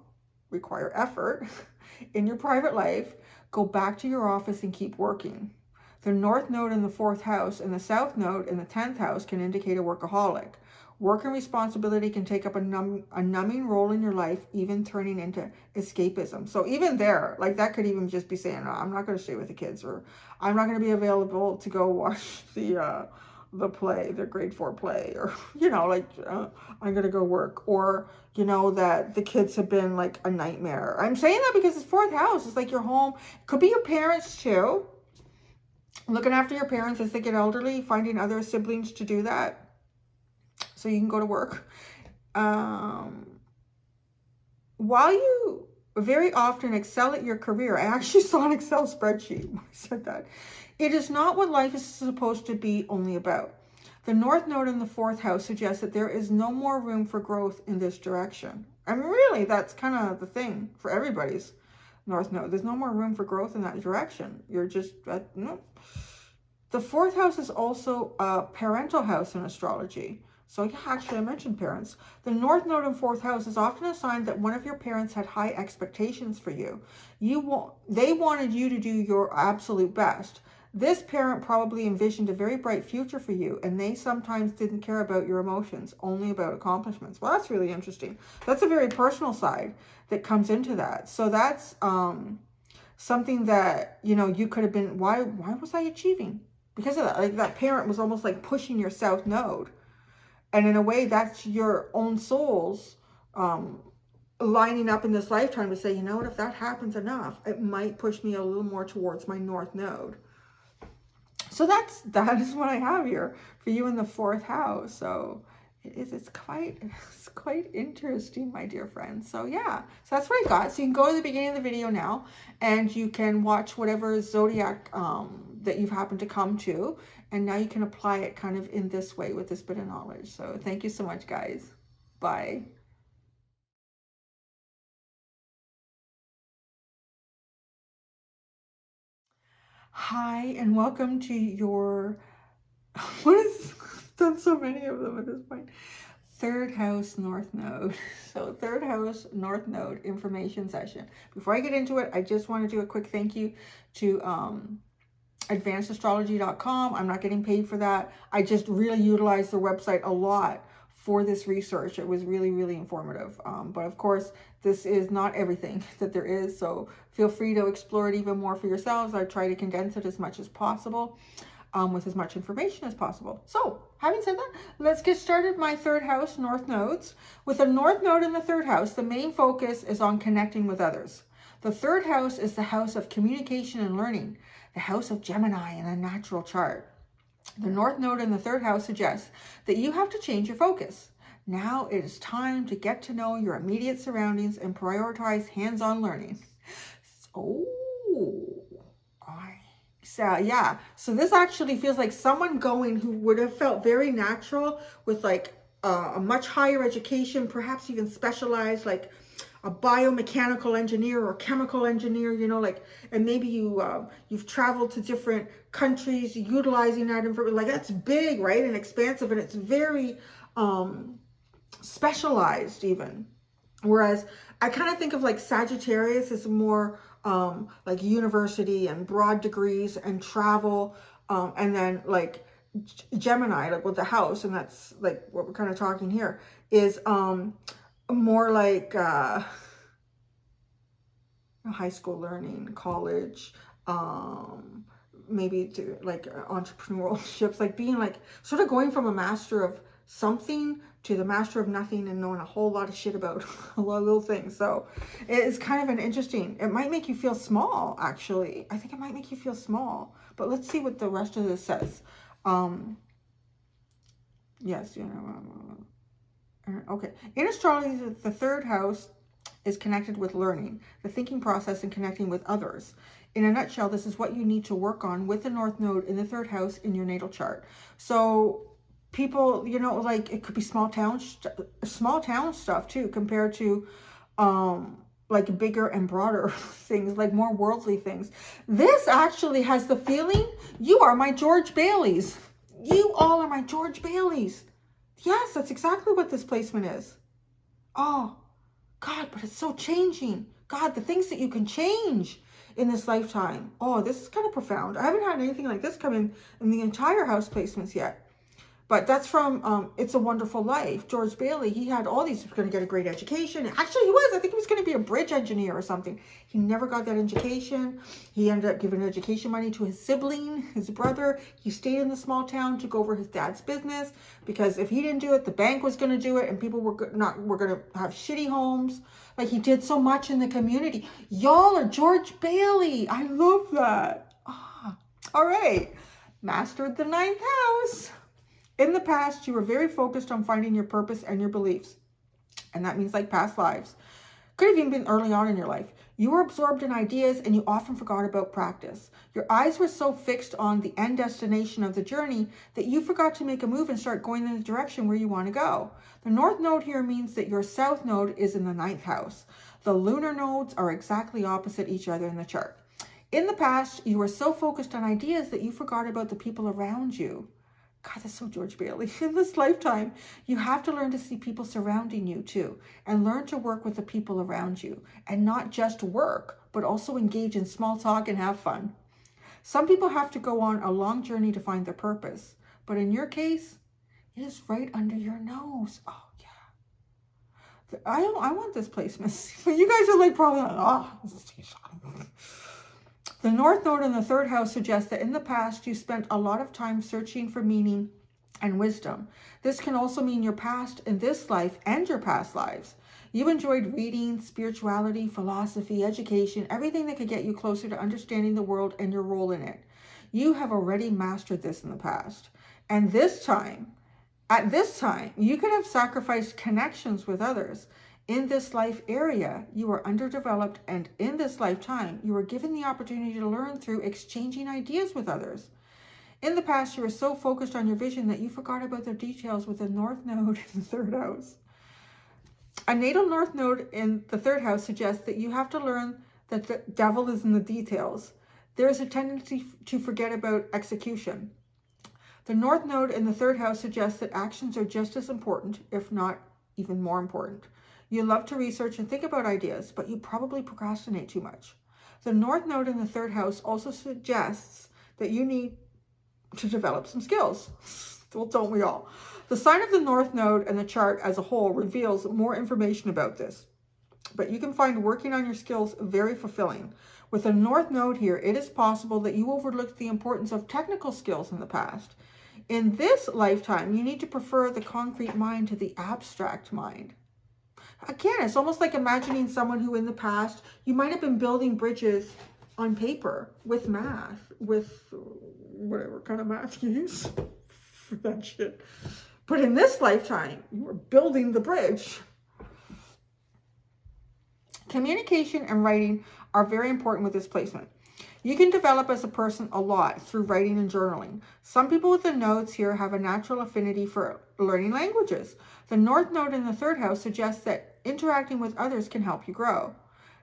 require effort in your private life, go back to your office and keep working. The North Node in the 4th house and the South Node in the 10th house can indicate a workaholic. Work and responsibility can take up a numbing role in your life, even turning into escapism. So even there, like that could even just be saying, no, I'm not going to stay with the kids, or I'm not going to be available to go watch the play, the grade 4 play, or, you know, like, I'm going to go work, or, you know, that the kids have been like a nightmare. I'm saying that because it's 4th house. It's like your home. Could be your parents too. Looking after your parents as they get elderly, finding other siblings to do that so you can go to work. While you very often excel at your career, I actually saw an Excel spreadsheet when I said that, it is not what life is supposed to be only about. The North Node in the 4th house suggests that there is no more room for growth in this direction. And really, that's kind of the thing for everybody's North Node. There's no more room for growth in that direction. You're just, no. The 4th house is also a parental house in astrology. So yeah, actually I mentioned parents. The North Node in 4th house is often a sign that one of your parents had high expectations for you. They wanted you to do your absolute best. This parent probably envisioned a very bright future for you, and they sometimes didn't care about your emotions, only about accomplishments. Well, that's really interesting. That's a very personal side that comes into that. So that's something that, you know, you could have been, why was I achieving? Because of that, like that parent was almost like pushing your South Node. And in a way, that's your own souls lining up in this lifetime to say, you know what, if that happens enough, it might push me a little more towards my North Node. So that is what I have here for you in the 4th house. So it's quite interesting, my dear friends. So yeah, so that's what I got. So you can go to the beginning of the video now, and you can watch whatever zodiac that you've happened to come to, and now you can apply it kind of in this way with this bit of knowledge. So thank you so much, guys. Bye. Hi, and welcome to your, what is, done so many of them at this point. 3rd house North Node. So 3rd house North Node information session. Before I get into it, I just want to do a quick thank you to advancedastrology.com. I'm not getting paid for that. I just really utilized their website a lot for this research. It was really, really informative. But of course, this is not everything that there is. So feel free to explore it even more for yourselves. I try to condense it as much as possible. With as much information as possible. So, having said that, let's get started. My 3rd house, North Nodes. With a North Node in the 3rd house, the main focus is on connecting with others. The 3rd house is the house of communication and learning, the house of Gemini in a natural chart. The North Node in the 3rd house suggests that you have to change your focus. Now it is time to get to know your immediate surroundings and prioritize hands-on learning. So yeah, so this actually feels like someone going who would have felt very natural with like a much higher education, perhaps even specialized, like a biomechanical engineer or chemical engineer, you know, like, and maybe you've traveled to different countries utilizing that information. Like that's big, right, and expansive, and it's very specialized even. Whereas I kind of think of like Sagittarius as more like university and broad degrees and travel, and then like Gemini, like with the house, and that's like what we're kind of talking here, is more like high school learning, college, maybe to like entrepreneurships, like being like sort of going from a master of something to the master of nothing and knowing a whole lot of shit about a lot of little things. So it's kind of an interesting, it might make you feel small, actually. I think it might make you feel small, but let's see what the rest of this says. Yes, you know, okay. In astrology, the 3rd house is connected with learning, the thinking process, and connecting with others. In a nutshell, this is what you need to work on with the North Node in the 3rd house in your natal chart. So people, you know, like it could be small town stuff too, compared to like bigger and broader things, like more worldly things. This actually has the feeling, you are my George Baileys. You all are my George Baileys. Yes, that's exactly what this placement is. Oh, God, but it's so changing. God, the things that you can change in this lifetime. Oh, this is kind of profound. I haven't had anything like this come in the entire house placements yet. But that's from It's a Wonderful Life. George Bailey, he had all these, he was going to get a great education. Actually, he was. I think he was going to be a bridge engineer or something. He never got that education. He ended up giving education money to his sibling, his brother. He stayed in the small town, took over his dad's business, because if he didn't do it, the bank was going to do it, and people were going to have shitty homes. Like, he did so much in the community. Y'all are George Bailey. I love that. All right. Mastered the 9th house. In the past, you were very focused on finding your purpose and your beliefs. And that means like past lives. Could have even been early on in your life. You were absorbed in ideas and you often forgot about practice. Your eyes were so fixed on the end destination of the journey that you forgot to make a move and start going in the direction where you want to go. The North Node here means that your South Node is in the 9th house. The lunar nodes are exactly opposite each other in the chart. In the past, you were so focused on ideas that you forgot about the people around you. God, that's so George Bailey. In this lifetime, you have to learn to see people surrounding you too, and learn to work with the people around you, and not just work, but also engage in small talk and have fun. Some people have to go on a long journey to find their purpose, but in your case, it is right under your nose. Oh yeah. I want this placement. But you guys are like probably like, oh. The North Node in the 3rd house suggests that in the past, you spent a lot of time searching for meaning and wisdom. This can also mean your past in this life and your past lives. You enjoyed reading, spirituality, philosophy, education, everything that could get you closer to understanding the world and your role in it. You have already mastered this in the past. And at this time, you could have sacrificed connections with others. In this life area, you are underdeveloped, and in this lifetime, you are given the opportunity to learn through exchanging ideas with others. In the past, you were so focused on your vision that you forgot about the details with the North Node in the 3rd house. A natal North Node in the 3rd house suggests that you have to learn that the devil is in the details. There is a tendency to forget about execution. The North Node in the 3rd house suggests that actions are just as important, if not even more important. You love to research and think about ideas, but you probably procrastinate too much. The North Node in the 3rd house also suggests that you need to develop some skills. Well, don't we all? The sign of the North Node and the chart as a whole reveals more information about this, but you can find working on your skills very fulfilling. With the North Node here, it is possible that you overlooked the importance of technical skills in the past. In this lifetime, you need to prefer the concrete mind to the abstract mind. Again, it's almost like imagining someone who in the past, you might have been building bridges on paper with math, with whatever kind of math you use for that shit. But in this lifetime, you were building the bridge. Communication and writing are very important with this placement. You can develop as a person a lot through writing and journaling. Some people with the nodes here have a natural affinity for learning languages. The North Node in the 3rd house suggests that interacting with others can help you grow.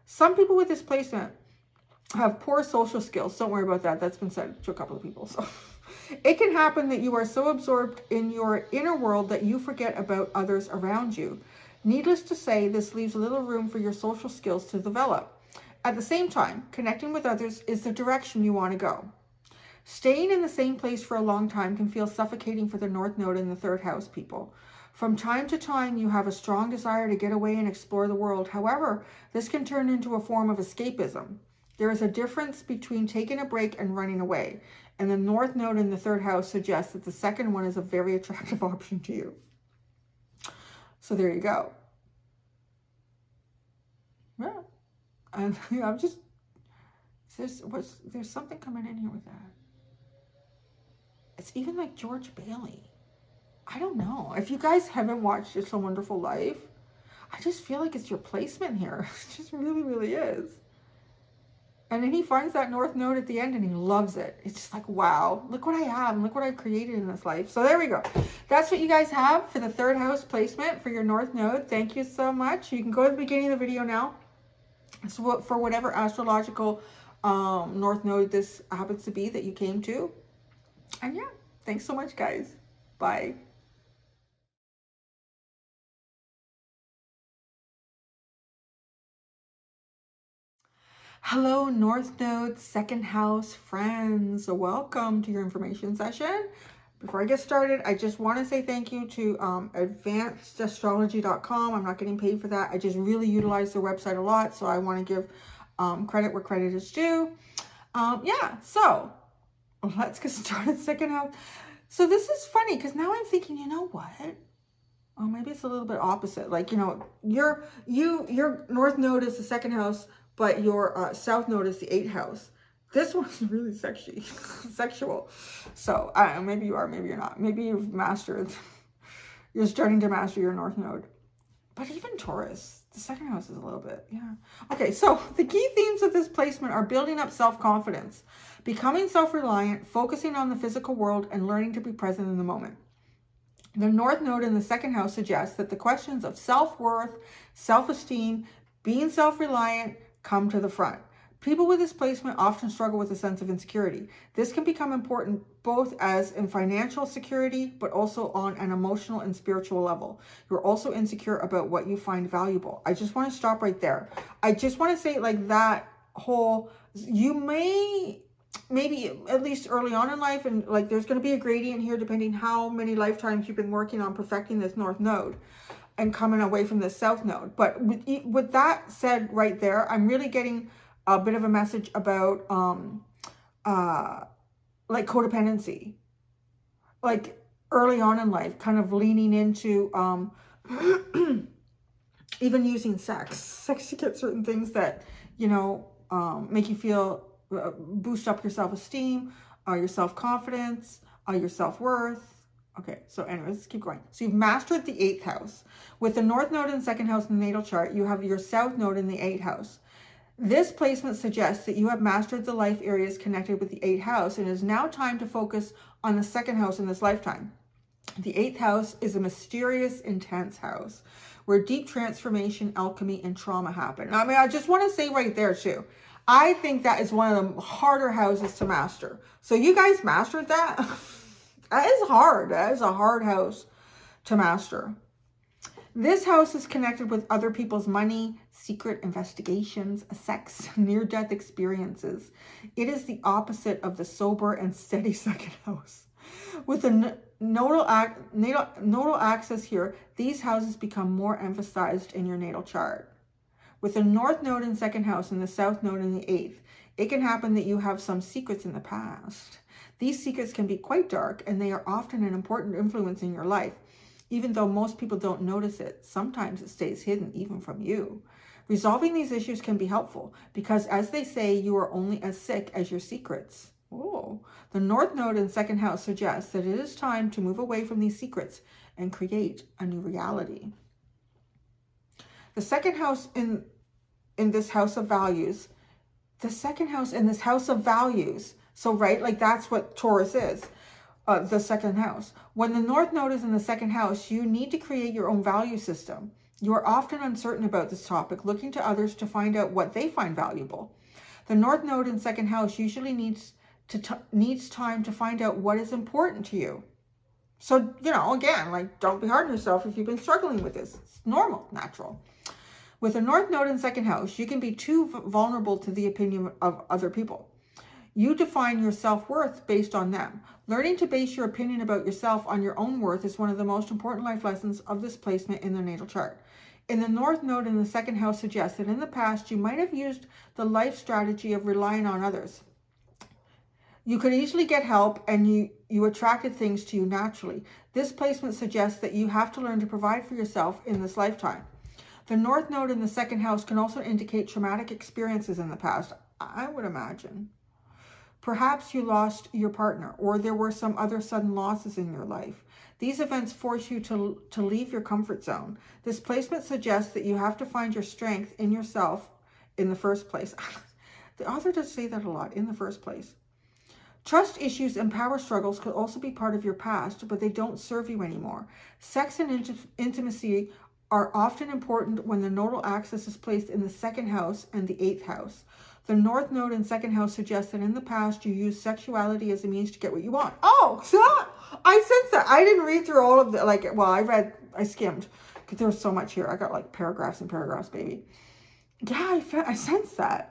Some people with this placement have poor social skills. Don't worry about that. That's been said to a couple of people. So it can happen that you are so absorbed in your inner world that you forget about others around you. Needless to say, this leaves little room for your social skills to develop. At the same time, connecting with others is the direction you want to go. Staying in the same place for a long time can feel suffocating for the North Node in the 3rd house people. From time to time, you have a strong desire to get away and explore the world. However, this can turn into a form of escapism. There is a difference between taking a break and running away, and the North Node in the 3rd house suggests that the second one is a very attractive option to you. So there you go. Yeah. And I'm just, there's something coming in here with that. It's even like George Bailey. I don't know. If you guys haven't watched It's a Wonderful Life, I just feel like it's your placement here. It just really, really is. And then he finds that North Node at the end and he loves it. It's just like, wow, look what I have and look what I've created in this life. So there we go. That's what you guys have for the 3rd house placement for your North Node. Thank you so much. You can go to the beginning of the video now So for whatever astrological North Node this happens to be that you came to. And yeah, thanks so much, guys. Bye. Hello, North Node second house friends. Welcome to your information session. Before I get started, I just want to say thank you to advancedastrology.com. I'm not getting paid for that. I just really utilize their website a lot, so I want to give credit where credit is due. Yeah, so let's get started. Second house. So this is funny because now I'm thinking, you know what? Oh, maybe it's a little bit opposite. Like, you know, your North Node is the second house, but your South Node is the 8th house. This one's really sexual. So I don't know, maybe you are, maybe you're not. Maybe you're starting to master your North Node. But even Taurus, the second house is a little bit, yeah. Okay, so the key themes of this placement are building up self-confidence, becoming self-reliant, focusing on the physical world, and learning to be present in the moment. The North Node in the second house suggests that the questions of self-worth, self-esteem, being self-reliant come to the front. People with this placement often struggle with a sense of insecurity. This can become important both as in financial security, but also on an emotional and spiritual level. You're also insecure about what you find valuable. I just want to stop right there. I just want to say, like, that whole, you maybe at least early on in life, and like there's going to be a gradient here depending how many lifetimes you've been working on perfecting this North Node and coming away from this South Node. But with that said right there, I'm really getting a bit of a message about like codependency, like early on in life, kind of leaning into even using sex to get certain things that, you know, make you feel, boost up your self-esteem, your self-confidence, your self-worth. Okay, so anyways, let's keep going. So you've mastered the 8th house. With the North Node in the second house in the natal chart, you have your South Node in the 8th house. This placement suggests that you have mastered the life areas connected with the 8th house, and it is now time to focus on the second house in this lifetime. The 8th house is a mysterious, intense house where deep transformation, alchemy, and trauma happen. I mean, I just want to say right there too, I think that is one of the harder houses to master. So you guys mastered that? That is hard. That is a hard house to master. This house is connected with other people's money, secret investigations, sex, near-death experiences. It is the opposite of the sober and steady second house. With the nodal axis here, these houses become more emphasized in your natal chart. With the North Node in second house and the South Node in the 8th, it can happen that you have some secrets in the past. These secrets can be quite dark, and they are often an important influence in your life. Even though most people don't notice it, sometimes it stays hidden even from you. Resolving these issues can be helpful because, as they say, you are only as sick as your secrets. Oh, the North Node in second house suggests that it is time to move away from these secrets and create a new reality. The second house in this house of values, so right, like that's what Taurus is. The second house. When the North Node is in the second house, you need to create your own value system. You are often uncertain about this topic, looking to others to find out what they find valuable. The North Node in second house usually needs time to find out what is important to you. So, you know, again, like, don't be hard on yourself if you've been struggling with this. It's normal, natural. With a North Node in second house, you can be too vulnerable to the opinion of other people. You define your self-worth based on them. Learning to base your opinion about yourself on your own worth is one of the most important life lessons of this placement in the natal chart. In the North Node in the second house suggests that in the past, you might have used the life strategy of relying on others. You could easily get help, and you attracted things to you naturally. This placement suggests that you have to learn to provide for yourself in this lifetime. The North Node in the second house can also indicate traumatic experiences in the past, I would imagine. Perhaps you lost your partner, or there were some other sudden losses in your life. These events force you to leave your comfort zone. This placement suggests that you have to find your strength in yourself in the first place. The author does say that a lot, in the first place. Trust issues and power struggles could also be part of your past, but they don't serve you anymore. Sex and intimacy are often important when the nodal axis is placed in the 2nd house and the 8th house. The North Node in 2nd house suggests that in the past you used sexuality as a means to get what you want. Oh, so I sense that. I didn't read through all of the, like, well, I skimmed because there was so much here. I got like paragraphs and paragraphs, baby. Yeah, I sense that.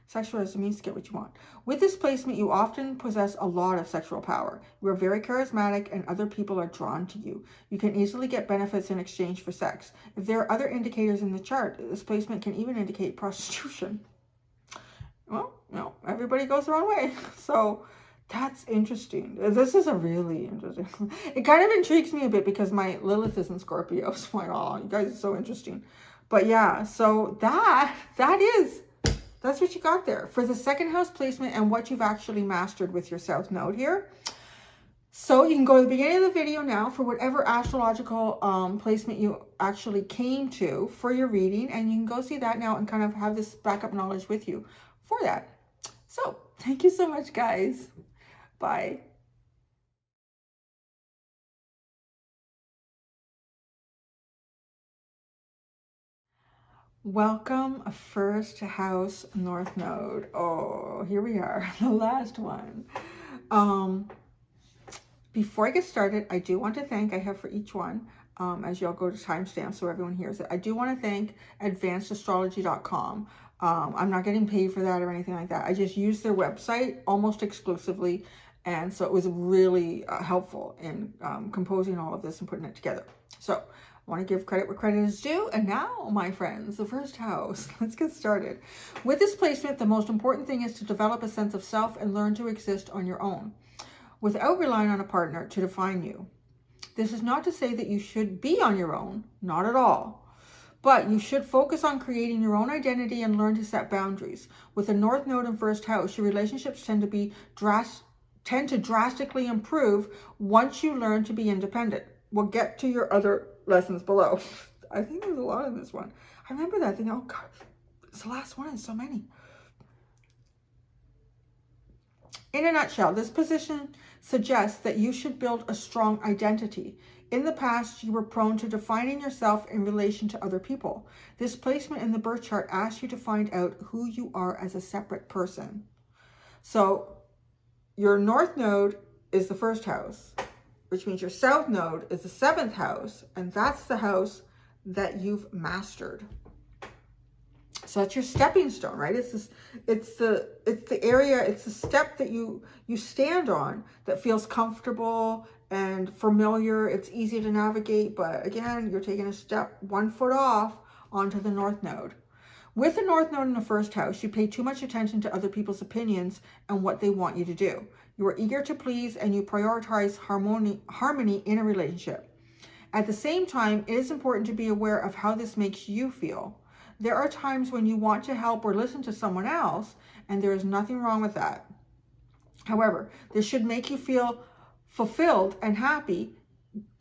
Sexual as a means to get what you want. With this placement, you often possess a lot of sexual power. You are very charismatic and other people are drawn to you. You can easily get benefits in exchange for sex. If there are other indicators in the chart, this placement can even indicate prostitution. Well, no, everybody goes their own way. So that's interesting. This is a really interesting. It kind of intrigues me a bit because my Lilith is in Scorpio. So I'm like, oh, you guys are so interesting. But yeah, so that's what you got there for the 2nd house placement and what you've actually mastered with your South Node here. So you can go to the beginning of the video now for whatever astrological placement you actually came to for your reading. And you can go see that now and kind of have this backup knowledge with you for that. So thank you so much, guys. Bye. Welcome, 1st house North Node. Oh, here we are, the last one. Before I get started, I do want to thank, I have for each one, as y'all go to timestamp so everyone hears it. I do want to thank advancedastrology.com. I'm not getting paid for that or anything like that. I just use their website almost exclusively. And so it was really helpful in composing all of this and putting it together. So I want to give credit where credit is due. And now, my friends, the 1st house, let's get started. With this placement, the most important thing is to develop a sense of self and learn to exist on your own without relying on a partner to define you. This is not to say that you should be on your own, not at all. But you should focus on creating your own identity and learn to set boundaries. With the North Node in 1st house, your relationships tend to drastically improve once you learn to be independent. We'll get to your other lessons below. I think there's a lot in this one. I remember that thing. Oh God, it's the last one in so many. In a nutshell, this position suggests that you should build a strong identity. In the past, you were prone to defining yourself in relation to other people. This placement in the birth chart asks you to find out who you are as a separate person. So your North Node is the 1st house, which means your South Node is the 7th house, and that's the house that you've mastered. So that's your stepping stone, right? It's the area, it's the step that you stand on that feels comfortable and familiar. It's easy to navigate, but again, you're taking a step 1 foot off onto the North Node. With the North Node in the 1st house, you pay too much attention to other people's opinions and what they want you to do. You are eager to please and you prioritize harmony in a relationship. At the same time, it is important to be aware of how this makes you feel. There are times when you want to help or listen to someone else, and there is nothing wrong with that. However, this should make you feel fulfilled and happy,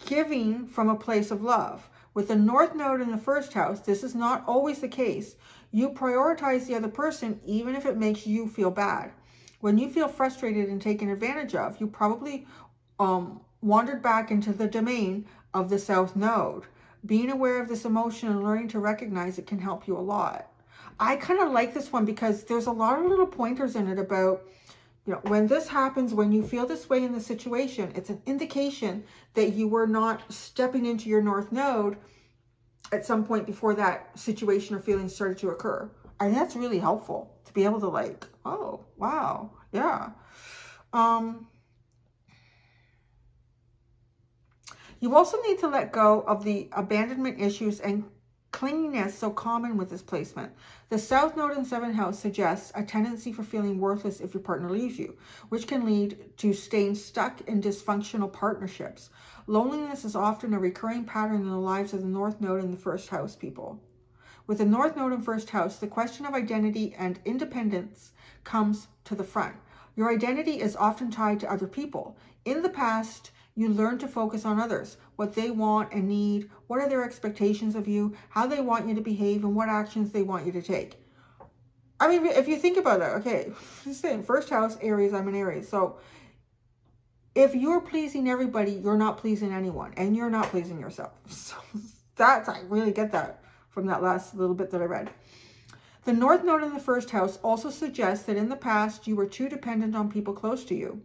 giving from a place of love. With the North Node in the 1st house, this is not always the case. You prioritize the other person, even if it makes you feel bad. When you feel frustrated and taken advantage of, you probably wandered back into the domain of the South Node. Being aware of this emotion and learning to recognize it can help you a lot. I kind of like this one because there's a lot of little pointers in it about, you know, when this happens, when you feel this way in the situation, it's an indication that you were not stepping into your North Node at some point before that situation or feeling started to occur. And that's really helpful to be able to like, oh, wow, yeah. You also need to let go of the abandonment issues and clinginess so common with this placement. The South Node in 7th house suggests a tendency for feeling worthless if your partner leaves you, which can lead to staying stuck in dysfunctional partnerships. Loneliness is often a recurring pattern in the lives of the North Node in the 1st house people. With the North Node in 1st house, the question of identity and independence comes to the front. Your identity is often tied to other people. In the past, you learn to focus on others, what they want and need, what are their expectations of you, how they want you to behave, and what actions they want you to take. I mean, if you think about it, okay, just saying, 1st house, Aries, I'm an Aries. So If you're pleasing everybody, you're not pleasing anyone, and you're not pleasing yourself. So I really get that from that last little bit that I read. The North Node in the first house also suggests that in the past you were too dependent on people close to you.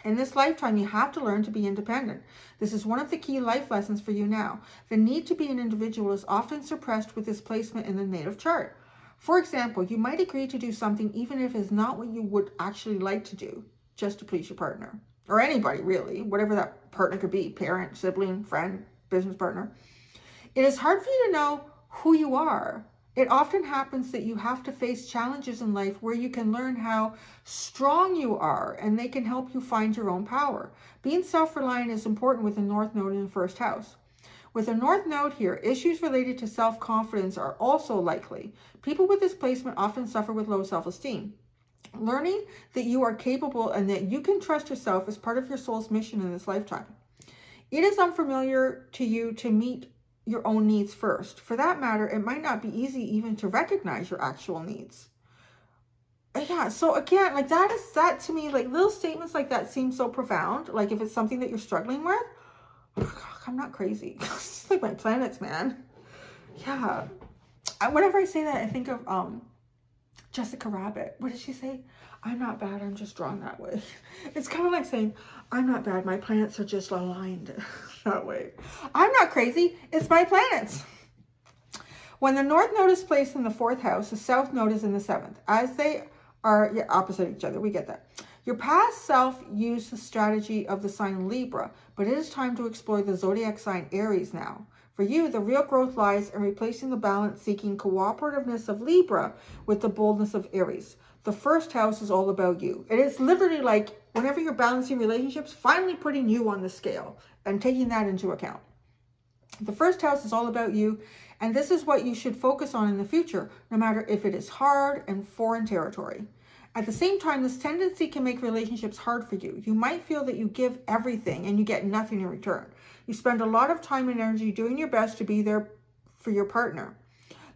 In this lifetime, you have to learn to be independent. This is one of the key life lessons for you now. The need to be an individual is often suppressed with this placement in the native chart. For example, you might agree to do something even if it's not what you would actually like to do, just to please your partner. Or anybody, really, whatever that partner could be, parent, sibling, friend, business partner. It is hard for you to know who you are. It often happens that you have to face challenges in life where you can learn how strong you are, and they can help you find your own power. Being self-reliant is important with the North Node in the first house. With a North Node here, issues related to self-confidence are also likely. People with this placement often suffer with low self-esteem. Learning that you are capable and that you can trust yourself is part of your soul's mission in this lifetime. It is unfamiliar to you to meet your own needs first. For that matter, it might not be easy even to recognize your actual needs. Yeah, so again, like that to me, like little statements like that seem so profound. Like if it's something that you're struggling with, I'm not crazy. It's like my planets, man. Yeah. Whenever I say that, I think of Jessica Rabbit. What did she say? I'm not bad, I'm just drawn that way. It's kind of like saying, I'm not bad, my planets are just aligned that way. I'm not crazy, it's my planets. When the North Node is placed in the 4th house, the South Node is in the 7th. As they are opposite each other, we get that. Your past self used the strategy of the sign Libra, but it is time to explore the zodiac sign Aries now. For you, the real growth lies in replacing the balance-seeking cooperativeness of Libra with the boldness of Aries. The first house is all about you. It is literally like whenever you're balancing relationships, finally putting you on the scale and taking that into account. The first house is all about you, and this is what you should focus on in the future, no matter if it is hard and foreign territory. At the same time, this tendency can make relationships hard for you. You might feel that you give everything and you get nothing in return. You spend a lot of time and energy doing your best to be there for your partner.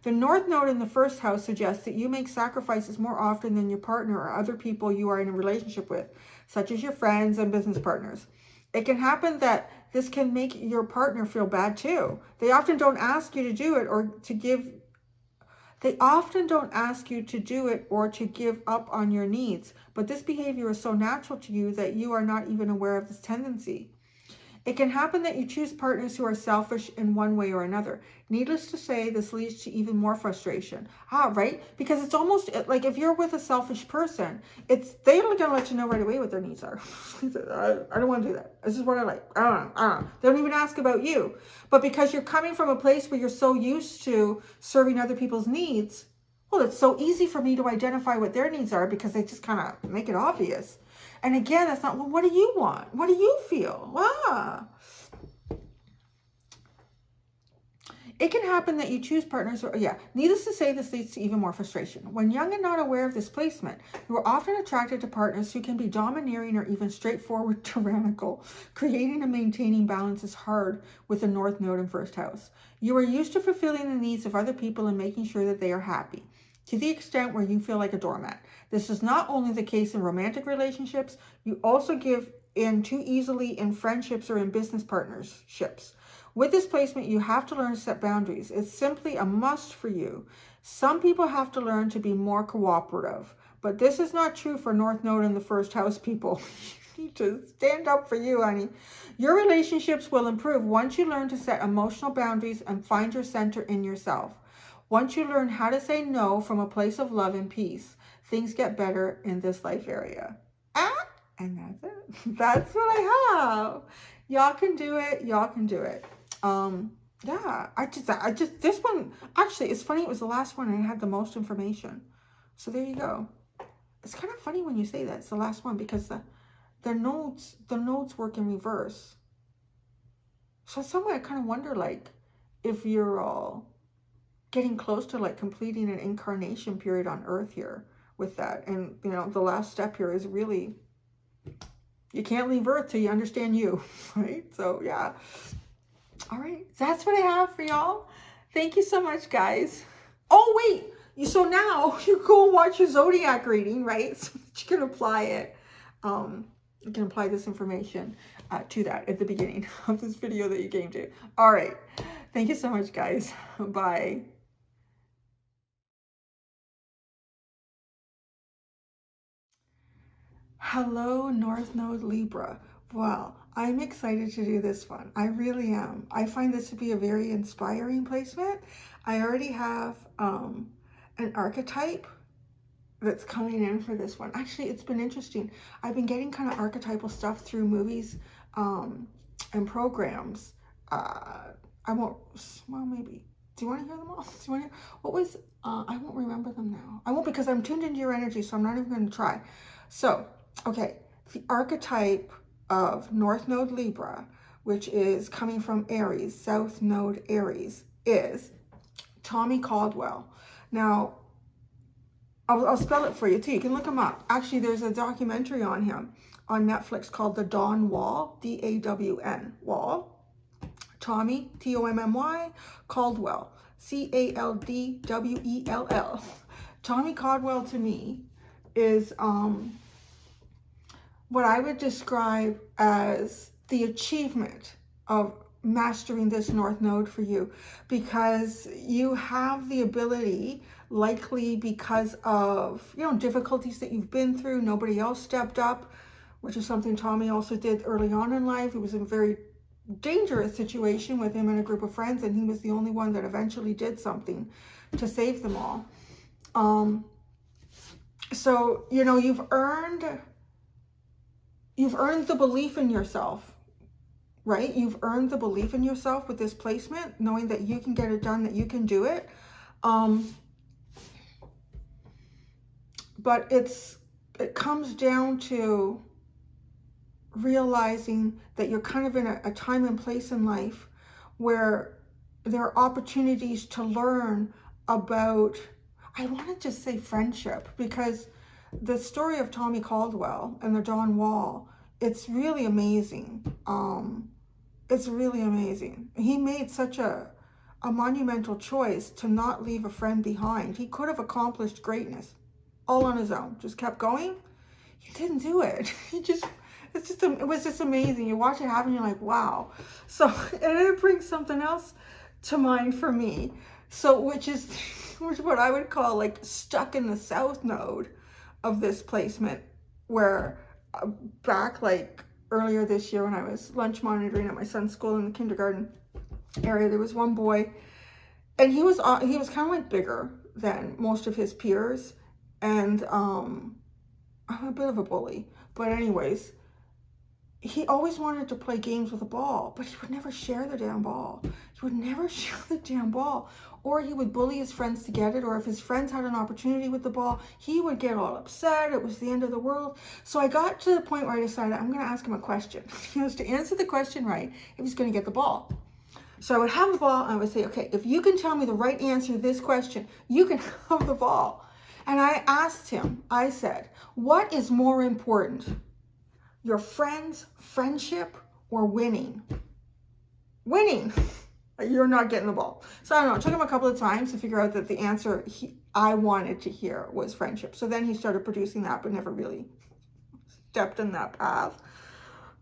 The North Node in the first house suggests that you make sacrifices more often than your partner or other people you are in a relationship with, such as your friends and business partners. It can happen that this can make your partner feel bad too. They often don't ask you to do it or to give up on your needs, but this behavior is so natural to you that you are not even aware of this tendency. It can happen that you choose partners who are selfish in one way or another. Needless to say, this leads to even more frustration. Right? Because it's almost like if you're with a selfish person, they're going to let you know right away what their needs are. I don't want to do that. This is what I like. I don't know. They don't even ask about you. But because you're coming from a place where you're so used to serving other people's needs, well, it's so easy for me to identify what their needs are because they just kind of make it obvious. And again, that's not, well, what do you want? What do you feel? It can happen that you choose partners, needless to say, this leads to even more frustration. When young and not aware of this placement, you are often attracted to partners who can be domineering or even straightforward tyrannical. Creating and maintaining balance is hard with the North Node in first house. You are used to fulfilling the needs of other people and making sure that they are happy, to the extent where you feel like a doormat. This is not only the case in romantic relationships, you also give in too easily in friendships or in business partnerships. With this placement, you have to learn to set boundaries. It's simply a must for you. Some people have to learn to be more cooperative, but this is not true for North Node in the first house people. You need to stand up for you, honey. Your relationships will improve once you learn to set emotional boundaries and find your center in yourself. Once you learn how to say no from a place of love and peace, things get better in this life area. And that's it. That's what I have. Y'all can do it. Y'all can do it. I just, this one, actually, it's funny. It was the last one and it had the most information. So there you go. It's kind of funny when you say that it's the last one because the nodes work in reverse. So some way I kind of wonder, like, if you're all getting close to like completing an incarnation period on Earth here with that. And, you know, the last step here is really, you can't leave Earth till you understand you, right? So, yeah. All right. That's what I have for y'all. Thank you so much, guys. Oh, wait. So now you go and watch your zodiac reading, right? So that you can apply it. you can apply this information to that at the beginning of this video that you came to. All right. Thank you so much, guys. Bye. Hello, North Node Libra. Well, I'm excited to do this one. I really am. I find this to be a very inspiring placement. I already have an archetype that's coming in for this one. Actually, it's been interesting. I've been getting kind of archetypal stuff through movies and programs. I won't, well, maybe. Do you want to hear them all? Do you want to hear? What was, I won't remember them now. I won't, because I'm tuned into your energy, so I'm not even going to try. So, okay, the archetype of North Node Libra, which is coming from Aries, South Node Aries, is Tommy Caldwell. Now, I'll spell it for you too. You can look him up. Actually, there's a documentary on him on Netflix called The Dawn Wall, D-A-W-N, Wall. Tommy, T-O-M-M-Y, Caldwell, C-A-L-D-W-E-L-L. Tommy Caldwell to me is what I would describe as the achievement of mastering this North Node for you, because you have the ability, likely because of, you know, difficulties that you've been through. Nobody else stepped up, which is something Tommy also did early on in life. It was a very dangerous situation with him and a group of friends, and he was the only one that eventually did something to save them all. So, you know, you've earned the belief in yourself, right? You've earned the belief in yourself with this placement, knowing that you can get it done, that you can do it. But it comes down to realizing that you're kind of in a time and place in life where there are opportunities to learn about, I want to just say friendship, because the story of Tommy Caldwell and the Dawn Wall, it's really amazing. It's really amazing. He made such a monumental choice to not leave a friend behind. He could have accomplished greatness all on his own, just kept going. He didn't do it. It was just amazing. You watch it happen, you're like, wow. So, and it brings something else to mind for me. So, which is what I would call like stuck in the South Node of this placement, where back like earlier this year when I was lunch monitoring at my son's school in the kindergarten area, there was one boy, and he was kind of like bigger than most of his peers, and I'm a bit of a bully, but anyways, he always wanted to play games with a ball, but he would never share the damn ball. He would never share the damn ball. Or he would bully his friends to get it, or if his friends had an opportunity with the ball, he would get all upset. It was the end of the world. So I got to the point where I decided I'm going to ask him a question. He was to answer the question right if he's going to get the ball. So I would have the ball, and I would say, okay, if you can tell me the right answer to this question, you can have the ball. And I asked him, I said, what is more important? Your friends, friendship, or winning? Winning. You're not getting the ball. So I don't know. It took him a couple of times to figure out that the answer I wanted to hear was friendship. So then he started producing that, but never really stepped in that path.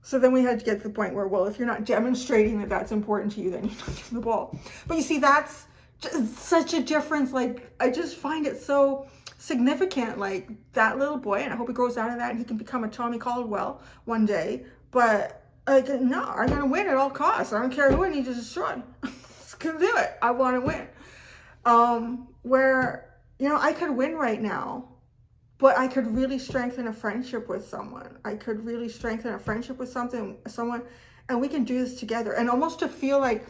So then we had to get to the point where, well, if you're not demonstrating that that's important to you, then you're not getting the ball. But you see, that's just such a difference. Like, I just find it so significant, like that little boy, and I hope he grows out of that and he can become a Tommy Caldwell one day. But like, no, I'm gonna win at all costs. I don't care who I need to destroy. Just gonna do it. I want to win. Where, you know, I could win right now, but I could really strengthen a friendship with someone. I could really strengthen a friendship with someone, and we can do this together. And almost to feel like,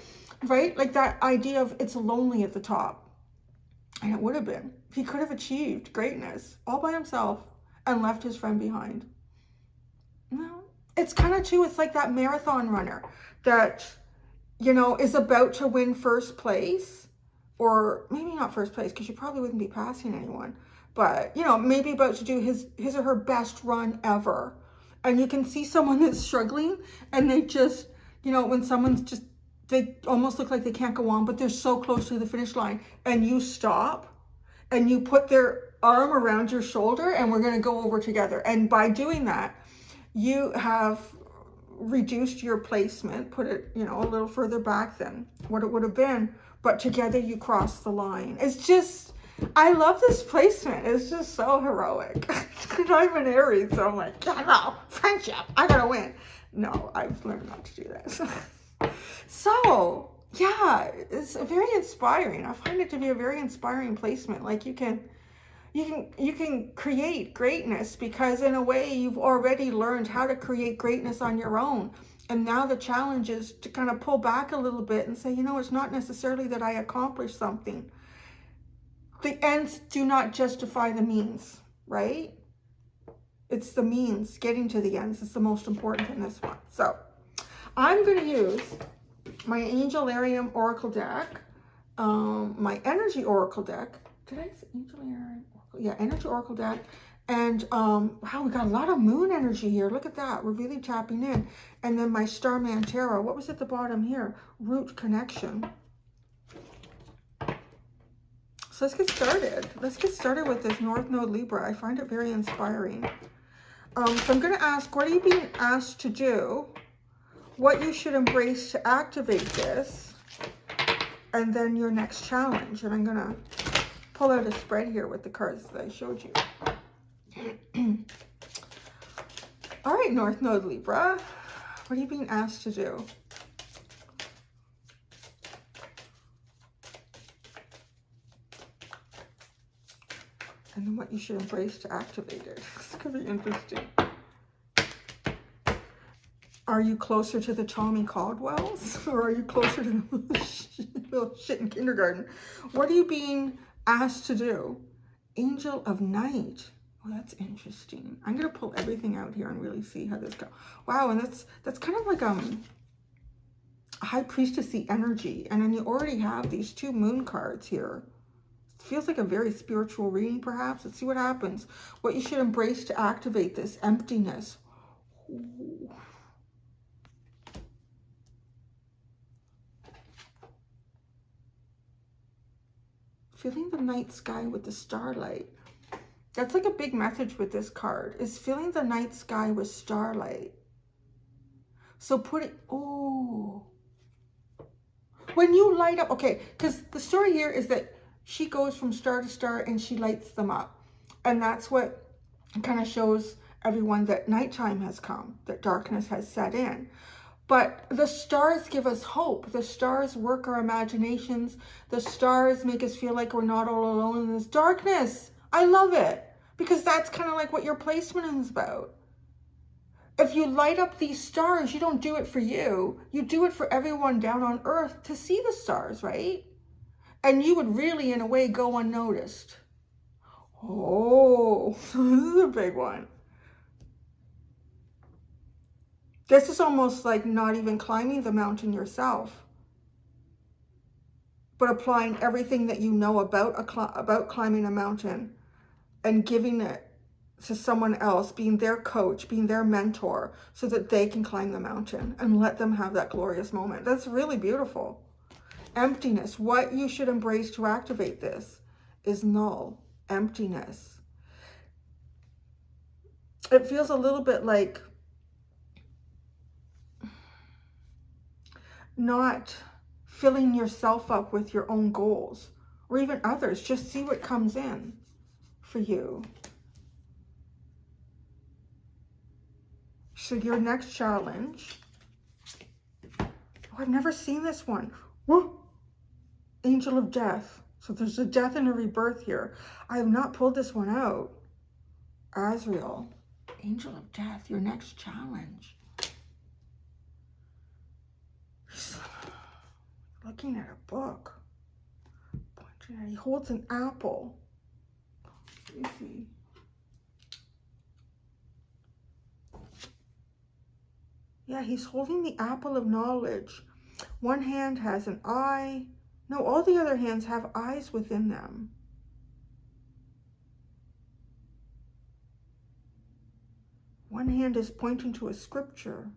right, like that idea of it's lonely at the top. And it would have been. He could have achieved greatness all by himself and left his friend behind. No. It's kind of too, it's like that marathon runner that, you know, is about to win first place, or maybe not first place, because you probably wouldn't be passing anyone, but, you know, maybe about to do his or her best run ever. And you can see someone that's struggling, and they just, you know, when someone's just, they almost look like they can't go on, but they're so close to the finish line, and you stop and you put their arm around your shoulder, and we're going to go over together. And by doing that, you have reduced your placement, put it, you know, a little further back than what it would have been, but together you cross the line. It's just, I love this placement. It's just so heroic. I'm an Aries, so I'm like, yeah, no, friendship, I gotta win. No, I've learned not to do this. So, yeah, it's very inspiring. I find it to be a very inspiring placement. Like you can create greatness, because in a way you've already learned how to create greatness on your own. And now the challenge is to kind of pull back a little bit and say, you know, it's not necessarily that I accomplished something. The ends do not justify the means, right? It's the means, getting to the ends is the most important in this one. So I'm going to use my Angel Arium Oracle deck, my Energy Oracle deck. Did I say Angel Arium? Yeah, Energy Oracle deck. And wow, we got a lot of moon energy here. Look at that. We're really tapping in. And then my Starman Tarot. What was at the bottom here? Root Connection. So let's get started. Let's get started with this North Node Libra. I find it very inspiring. So I'm going to ask, what are you being asked to do? What you should embrace to activate this? And then your next challenge. And I'm going to pull out a spread here with the cards that I showed you. All right, North Node Libra, what are you being asked to do? And then what you should embrace to activate it. This could be interesting. Are you closer to the Tommy Caldwells, or are you closer to the little shit in kindergarten? What are you being asked to do? Angel of Night. Oh, that's interesting. I'm going to pull everything out here and really see how this goes. Wow, and that's kind of like a High Priestessy energy. And then you already have these two moon cards here. It feels like a very spiritual reading, perhaps. Let's see what happens. What you should embrace to activate this emptiness. Ooh. Feeling the night sky with the starlight. That's like a big message with this card, is filling the night sky with starlight. So put it, oh. When you light up, okay, because the story here is that she goes from star to star and she lights them up. And that's what kind of shows everyone that nighttime has come, that darkness has set in. But the stars give us hope. The stars work our imaginations. The stars make us feel like we're not all alone in this darkness. I love it, because that's kind of like what your placement is about. If you light up these stars, you don't do it for you. You do it for everyone down on earth to see the stars, right? And you would really, in a way, go unnoticed. Oh, this is a big one. This is almost like not even climbing the mountain yourself, but applying everything that you know about climbing a mountain and giving it to someone else, being their coach, being their mentor, so that they can climb the mountain and let them have that glorious moment. That's really beautiful. Emptiness. What you should embrace to activate this is null. Emptiness. It feels a little bit like not filling yourself up with your own goals or even others. Just see what comes in for you. So your next challenge. Oh, I've never seen this one. Whoa. Angel of Death. So there's a death and a rebirth here. I have not pulled this one out. Azrael. Angel of Death, your next challenge. Looking at a book. He holds an apple. Let me see. Yeah, he's holding the apple of knowledge. One hand has an eye. No, all the other hands have eyes within them. One hand is pointing to a scripture.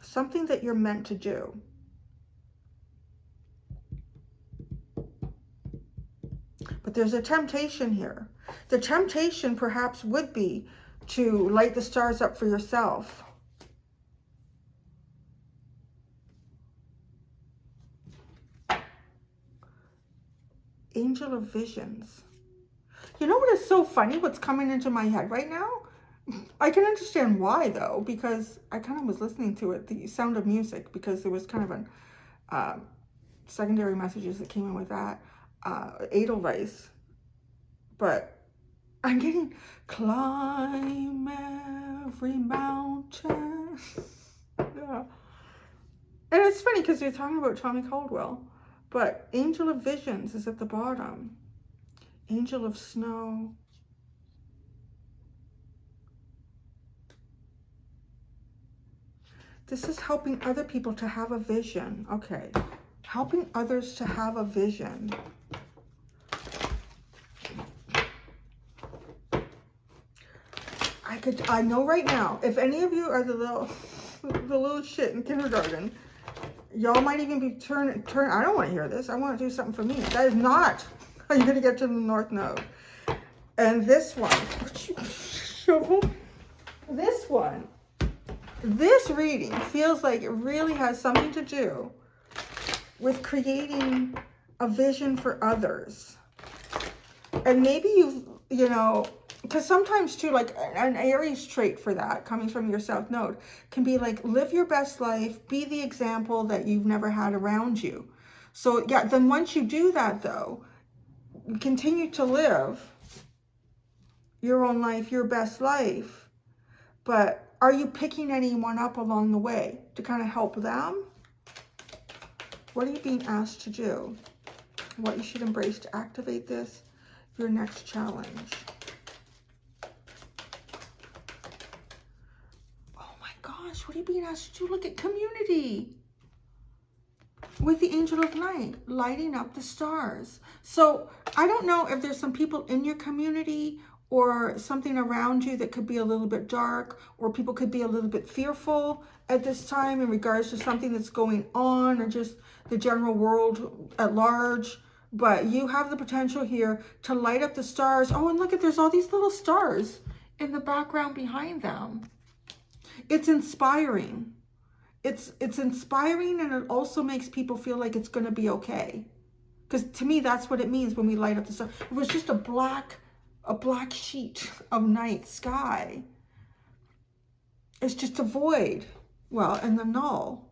Something that you're meant to do. But there's a temptation here. The temptation perhaps would be to light the stars up for yourself. Angel of Visions. You know what is so funny? What's coming into my head right now? I can understand why, though, because I kind of was listening to it, the Sound of Music, because there was kind of an secondary messages that came in with that. Edelweiss. But I'm getting climb every mountain. Yeah. And it's funny because you're talking about Tommy Caldwell. But Angel of Visions is at the bottom. Angel of Snow. This is helping other people to have a vision. Okay. Helping others to have a vision. I know right now, if any of you are the little shit in kindergarten, y'all might even be turn. I don't want to hear this. I want to do something for me. That is not how you're going to get to the North Node. And this one, this reading feels like it really has something to do with creating a vision for others. And maybe you know, because sometimes too, like an Aries trait for that, coming from your South Node, can be like, live your best life, be the example that you've never had around you. So yeah, then once you do that though, continue to live your own life, your best life. But are you picking anyone up along the way to kind of help them? What are you being asked to do? What you should embrace to activate this, your next challenge. Gosh, what are you being asked to do? Look at community with the Angel of Light lighting up the stars. So I don't know if there's some people in your community or something around you that could be a little bit dark, or people could be a little bit fearful at this time in regards to something that's going on, or just the general world at large. But you have the potential here to light up the stars. Oh, and look at, there's all these little stars in the background behind them. It's inspiring. It's inspiring, and it also makes people feel like it's going to be okay. Because to me, that's what it means when we light up the star. It was just a black sheet of night sky. It's just a void. Well, and the null.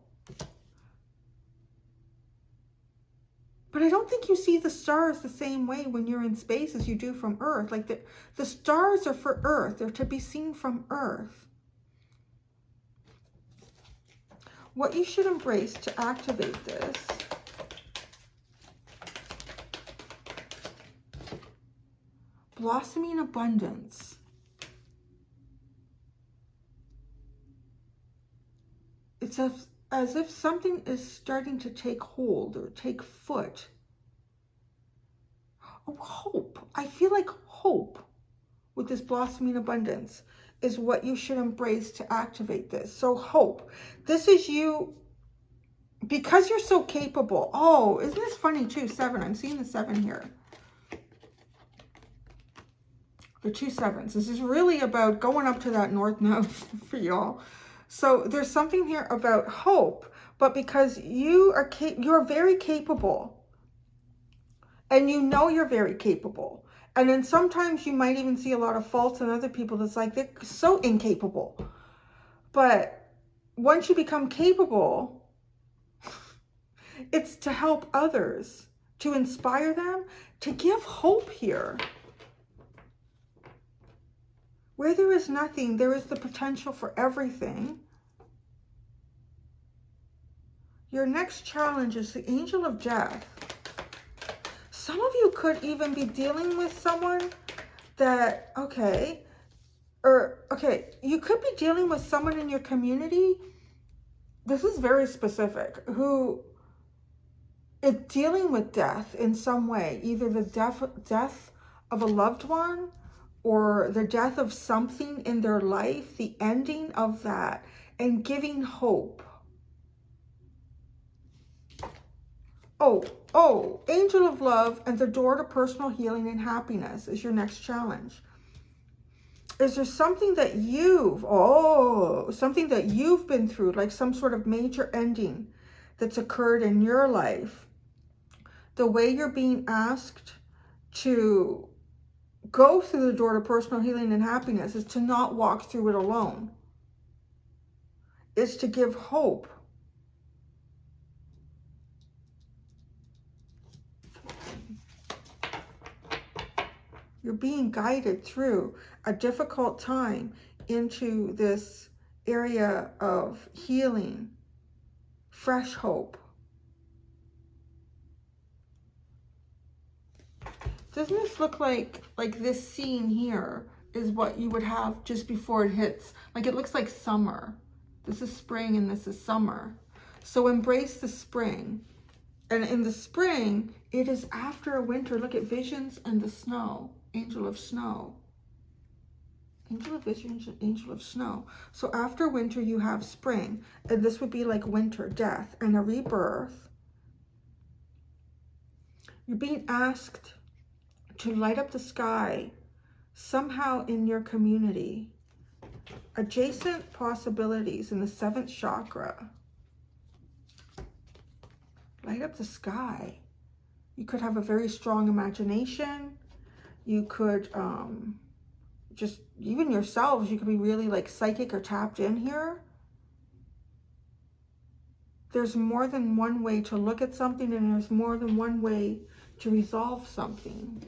But I don't think you see the stars the same way when you're in space as you do from Earth. Like the stars are for Earth. They're to be seen from Earth. What you should embrace to activate this. Blossoming abundance. It's as if something is starting to take hold or take foot. Oh, hope. I feel like hope with this blossoming abundance is what you should embrace to activate this. So hope. This is you, because you're so capable. Oh, isn't this funny too? 7. I'm seeing the 7 here. The 2 7s. This is really about going up to that North Node for y'all. So there's something here about hope, but because you're very capable, and you know you're very capable. And then sometimes you might even see a lot of faults in other people that's like, they're so incapable. But once you become capable, it's to help others, to inspire them, to give hope here. Where there is nothing, there is the potential for everything. Your next challenge is the Angel of Death. Some of you could even be dealing with someone that, you could be dealing with someone in your community. This is very specific, who is dealing with death in some way, either the death of a loved one or the death of something in their life, the ending of that, and giving hope. Oh, angel of love and the door to personal healing and happiness is your next challenge. Is there something that something that you've been through, like some sort of major ending that's occurred in your life? The way you're being asked to go through the door to personal healing and happiness is to not walk through it alone. It's to give hope. You're being guided through a difficult time into this area of healing, fresh hope. Doesn't this look like this scene here is what you would have just before it hits? Like it looks like summer. This is spring and this is summer. So embrace the spring. And in the spring, it is after a winter. Look at visions and the snow. Angel of snow. Angel of visions, angel of snow. So after winter, you have spring. And this would be like winter, death, and a rebirth. You're being asked to light up the sky somehow in your community. Adjacent possibilities in the 7th chakra. Light up the sky. You could have a very strong imagination. You could just, even yourselves, you could be really like psychic or tapped in here. There's more than one way to look at something, and there's more than one way to resolve something.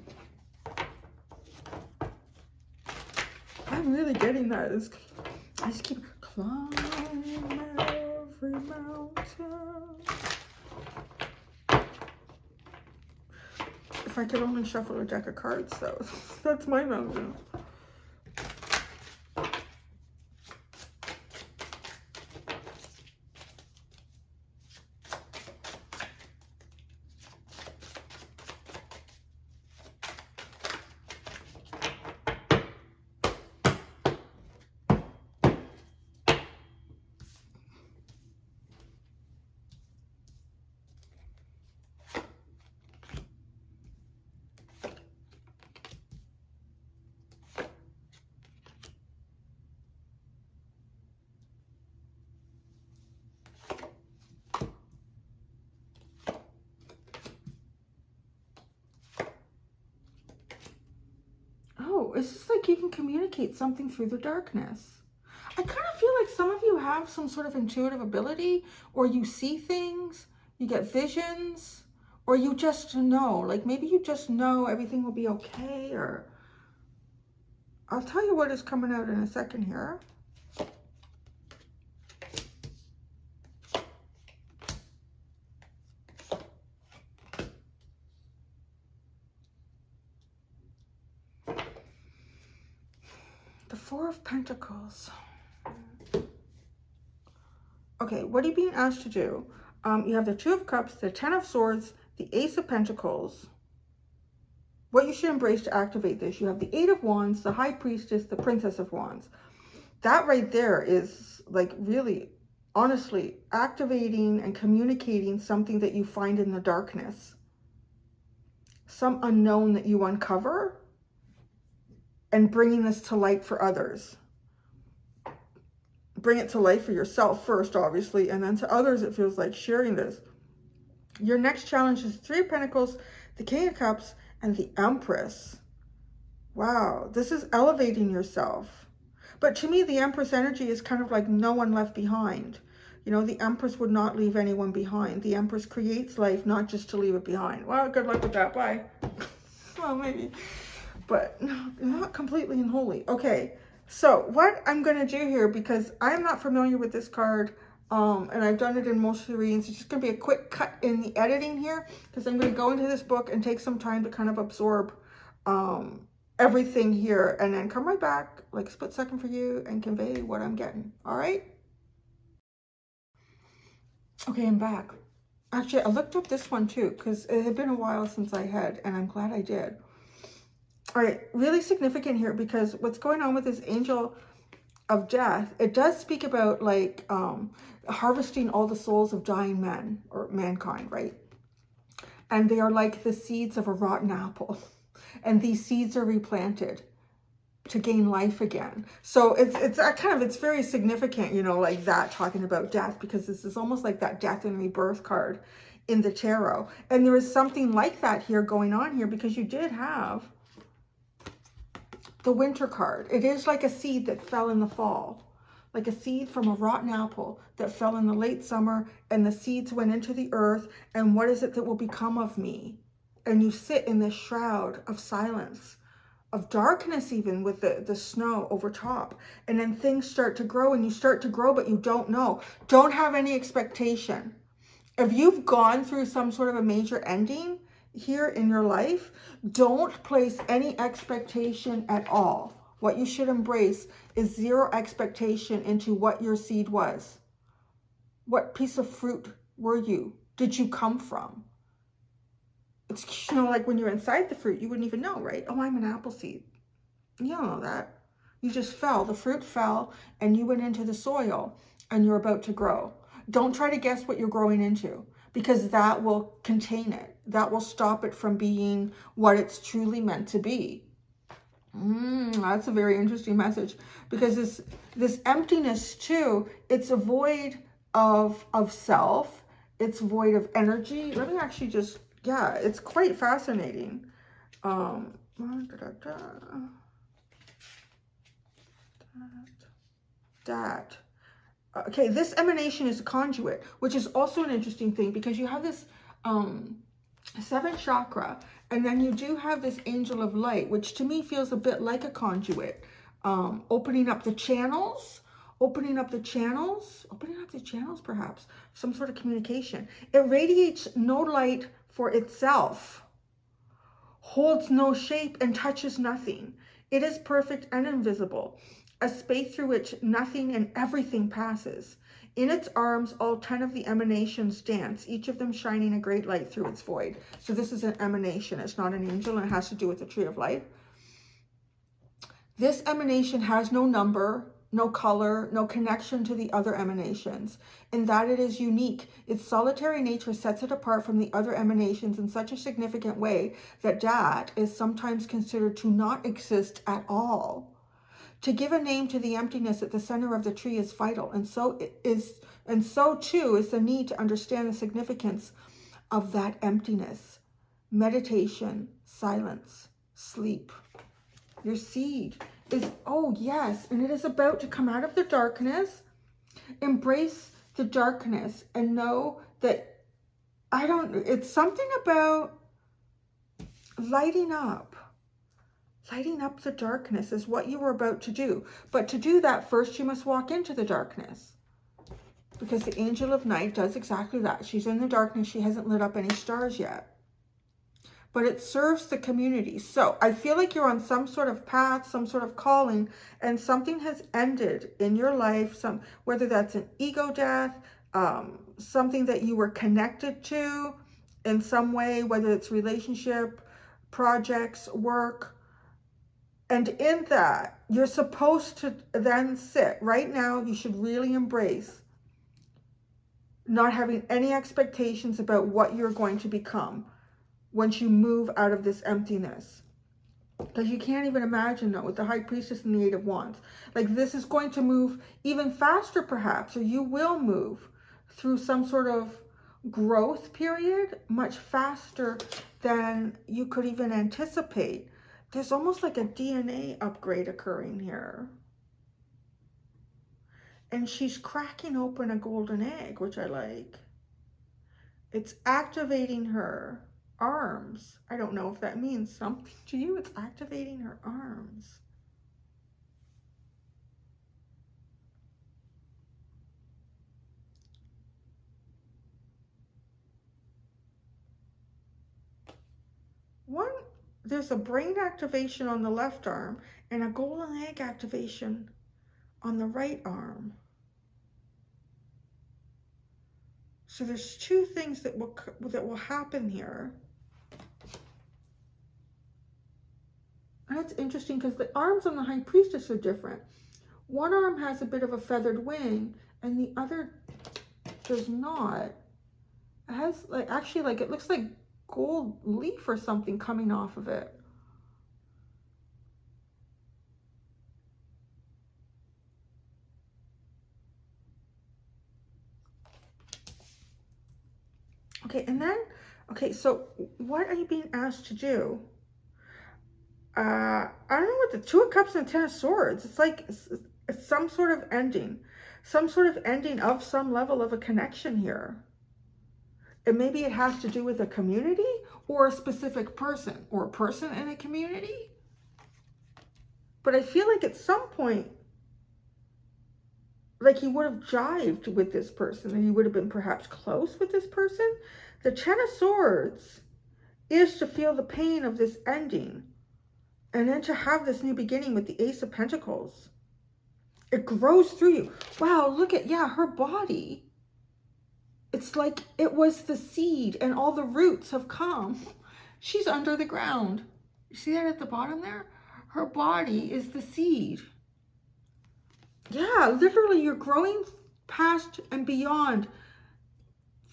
I'm really getting that. I just keep climbing every mountain. If I could only shuffle a deck of cards, though. That's my mountain. It's just like you can communicate something through the darkness. I kind of feel like some of you have some sort of intuitive ability, or you see things, you get visions, or you just know, like maybe you just know everything will be okay, or I'll tell you what is coming out in a second here. The 4 of Pentacles. Okay, what are you being asked to do? You have the 2 of Cups, the 10 of Swords, the Ace of Pentacles. What you should embrace to activate this. You have the 8 of Wands, the High Priestess, the Princess of Wands. That right there is like really, honestly, activating and communicating something that you find in the darkness. Some unknown that you uncover. And bringing this to light for others. Bring it to light for yourself first, obviously, and then to others it feels like sharing this. Your next challenge is 3 of Pentacles, the King of Cups, and the Empress. Wow, this is elevating yourself. But to me, the Empress energy is kind of like no one left behind. You know, the Empress would not leave anyone behind. The Empress creates life, not just to leave it behind. Well, good luck with that. Bye. Well, maybe. But not completely unholy. Okay, so what I'm going to do here, because I'm not familiar with this card, and I've done it in most of the readings, it's just going to be a quick cut in the editing here, because I'm going to go into this book and take some time to kind of absorb everything here, and then come right back, like a split second for you, and convey what I'm getting. All right? Okay, I'm back. Actually, I looked up this one too, because it had been a while since I had, and I'm glad I did. All right, really significant here, because what's going on with this angel of death, it does speak about like harvesting all the souls of dying men or mankind, right? and they are like the seeds of a rotten apple. And these seeds are replanted to gain life again. So it's very significant, you know, like that, talking about death, because this is almost like that death and rebirth card in the tarot. And there is something like that here going on here, because you did have the winter card. It is like a seed that fell in the fall, like a seed from a rotten apple that fell in the late summer, and the seeds went into the earth. And what is it that will become of me? And you sit in this shroud of silence, of darkness, even with the snow over top. And then things start to grow, and you start to grow, but you don't know. Don't have any expectation. If you've gone through some sort of a major ending here in your life, don't place any expectation at all. What you should embrace is zero expectation into what your seed was. What piece of fruit were you? Did you come from? It's, you know, like when you're inside the fruit, you wouldn't even know, right? Oh, I'm an apple seed. You don't know that. You just fell. The fruit fell, and you went into the soil, and you're about to grow. Don't try to guess what you're growing into, because that will contain it. That will stop it from being what it's truly meant to be. That's a very interesting message, because this emptiness too, it's a void of self. It's void of energy. Let me actually just, yeah, it's quite fascinating. Okay, this emanation is a conduit, which is also an interesting thing, because you have this 7th chakra, and then you do have this angel of light, which to me feels a bit like a conduit, opening up the channels, perhaps, some sort of communication. It radiates no light for itself, holds no shape, and touches nothing. It is perfect and invisible, a space through which nothing and everything passes. In its arms, all 10 of the emanations dance, each of them shining a great light through its void. So this is an emanation. It's not an angel, and it has to do with the tree of life. This emanation has no number, no color, no connection to the other emanations, in that it is unique. Its solitary nature sets it apart from the other emanations in such a significant way that is sometimes considered to not exist at all. To give a name to the emptiness at the center of the tree is vital, and so too is the need to understand the significance of that emptiness. Meditation, silence, sleep. Your seed is, oh yes, and it is about to come out of the darkness. Embrace the darkness and know that, it's something about lighting up. Lighting up the darkness is what you were about to do. But to do that, first you must walk into the darkness. Because the angel of night does exactly that. She's in the darkness. She hasn't lit up any stars yet. But it serves the community. So I feel like you're on some sort of path, some sort of calling, and something has ended in your life, whether that's an ego death, something that you were connected to in some way, whether it's relationship, projects, work. And in that, you're supposed to then sit. Right now, you should really embrace not having any expectations about what you're going to become once you move out of this emptiness. Because you can't even imagine that with the High Priestess and the 8 of Wands. Like, this is going to move even faster, perhaps, or you will move through some sort of growth period much faster than you could even anticipate. There's almost like a DNA upgrade occurring here. And she's cracking open a golden egg, which I like. It's activating her arms. I don't know if that means something to you. It's activating her arms. There's a brain activation on the left arm and a golden egg activation on the right arm. So there's 2 things that will happen here. And it's interesting because the arms on the High Priestess are different. One arm has a bit of a feathered wing and the other does not. It has it looks like gold leaf or something coming off of it. Okay, and then, okay, so what are you being asked to do? I don't know what the Two of Cups and Ten of Swords. It's like it's some sort of ending. Some sort of ending of some level of a connection here. And maybe it has to do with a community or a specific person or a person in a community. But I feel like at some point, like he would have jived with this person and he would have been perhaps close with this person. The Ten of Swords is to feel the pain of this ending and then to have this new beginning with the Ace of Pentacles. It grows through you. Wow, look at, yeah, her body. It's like it was the seed and all the roots have come. She's under the ground. You see that at the bottom there? Her body is the seed. Yeah, literally you're growing past and beyond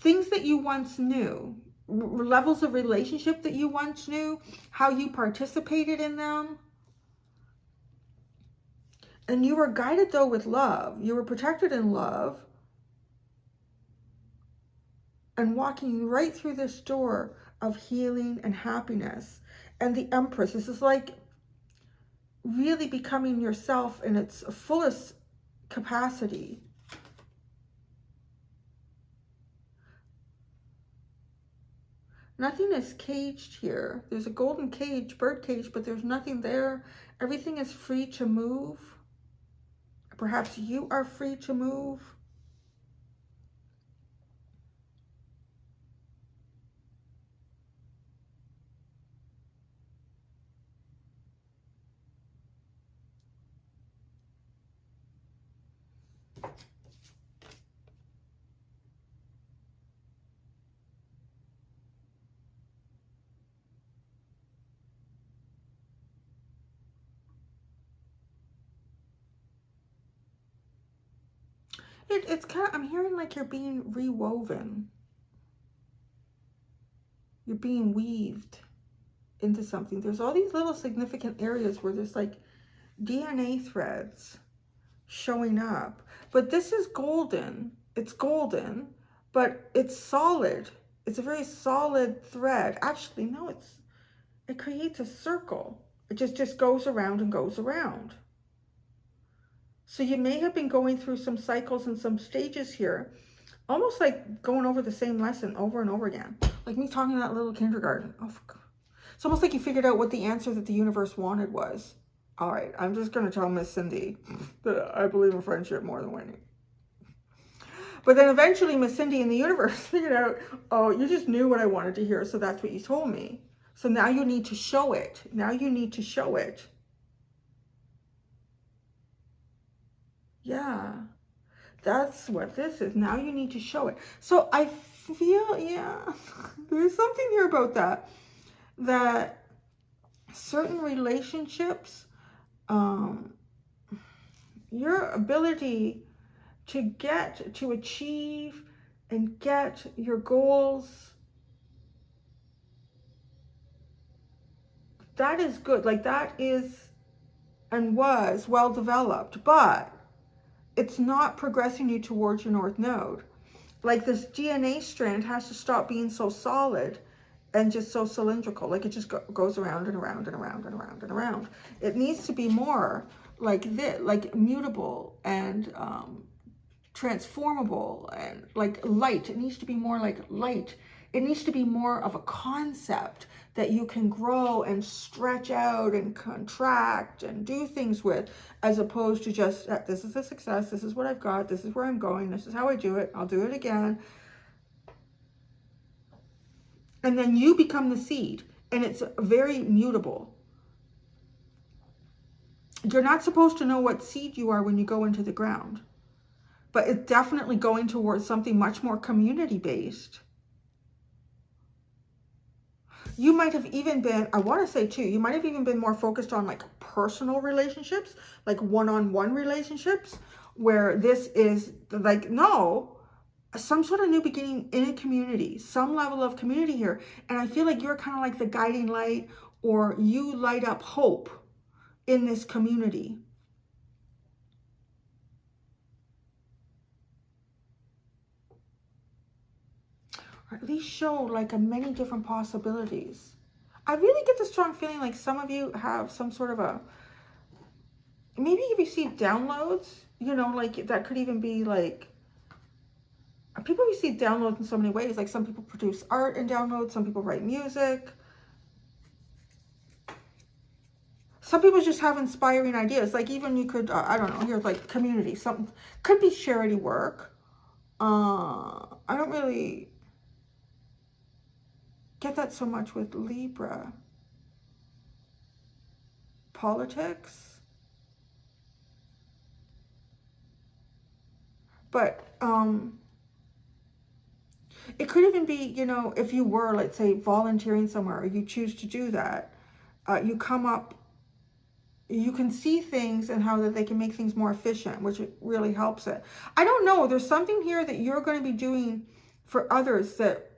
things that you once knew, levels of relationship that you once knew, how you participated in them. And you were guided though with love. You were protected in love. And walking right through this door of healing and happiness. And the Empress, this is like really becoming yourself in its fullest capacity. Nothing is caged here. There's a golden cage, bird cage, but there's nothing there. Everything is free to move. Perhaps you are free to move. It's kind of, I'm hearing like you're being rewoven. You're being weaved into something. There's all these little significant areas where there's like DNA threads showing up. But this is golden. It's golden, but it's solid. It's a very solid thread. Actually, no, it creates a circle. It just goes around and goes around. So you may have been going through some cycles and some stages here, almost like going over the same lesson over and over again. Like me talking to that little kindergarten. Oh, it's almost like you figured out what the answer that the universe wanted was. All right, I'm just going to tell Miss Cindy that I believe in friendship more than winning. But then eventually Miss Cindy and the universe figured out, oh, you just knew what I wanted to hear, so that's what you told me. So now you need to show it. Now you need to show it. Yeah, that's what this is. Now you need to show it. So I feel, yeah, there's something here about that certain relationships, your ability to achieve and get your goals, that is good. Like that is and was well developed, but it's not progressing you towards your North Node. Like this DNA strand has to stop being so solid and just so cylindrical. Like it just goes around and around and around and around and around. It needs to be more like this, like mutable and transformable and like light. It needs to be more like light. It needs to be more of a concept that you can grow and stretch out and contract and do things with, as opposed to just, this is a success, this is what I've got, this is where I'm going, this is how I do it, I'll do it again. And then you become the seed, and it's very mutable. You're not supposed to know what seed you are when you go into the ground, but it's definitely going towards something much more community-based. You might have even been, I want to say too, you might have even been more focused on like personal relationships, like one-on-one relationships, where this is like, no, some sort of new beginning in a community, some level of community here. And I feel like you're kind of like the guiding light, or you light up hope in this community. Or at least show like many different possibilities. I really get the strong feeling like some of you have some sort of a, maybe you receive downloads, you know, like that could even be like, people receive downloads in so many ways. Like some people produce art and download, some people write music. Some people just have inspiring ideas. Like even you could, I don't know, here's like community, something, could be charity work. I don't really get that so much with Libra. Politics. But it could even be, you know, if you were, let's say, volunteering somewhere, or you choose to do that, you come up, you can see things and how that they can make things more efficient, which really helps it. I don't know, there's something here that you're going to be doing for others that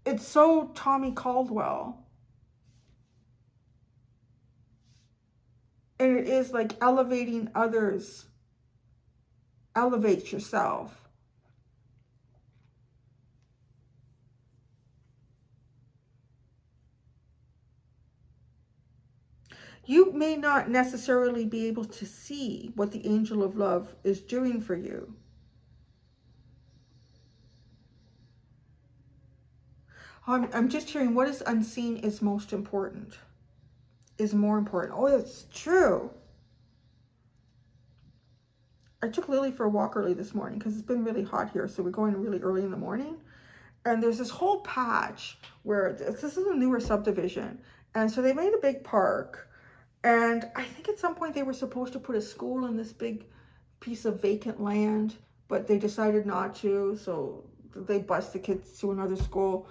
it's so Tommy Caldwell. And it is like elevating others. Elevate yourself. You may not necessarily be able to see what the angel of love is doing for you. I'm just hearing what is unseen is most important. Is more important. Oh, it's true. I took Lily for a walk early this morning because it's been really hot here. So we're going really early in the morning. And there's this whole patch where this is a newer subdivision. And so they made a big park. And I think at some point they were supposed to put a school in this big piece of vacant land, but they decided not to. So they bused the kids to another school.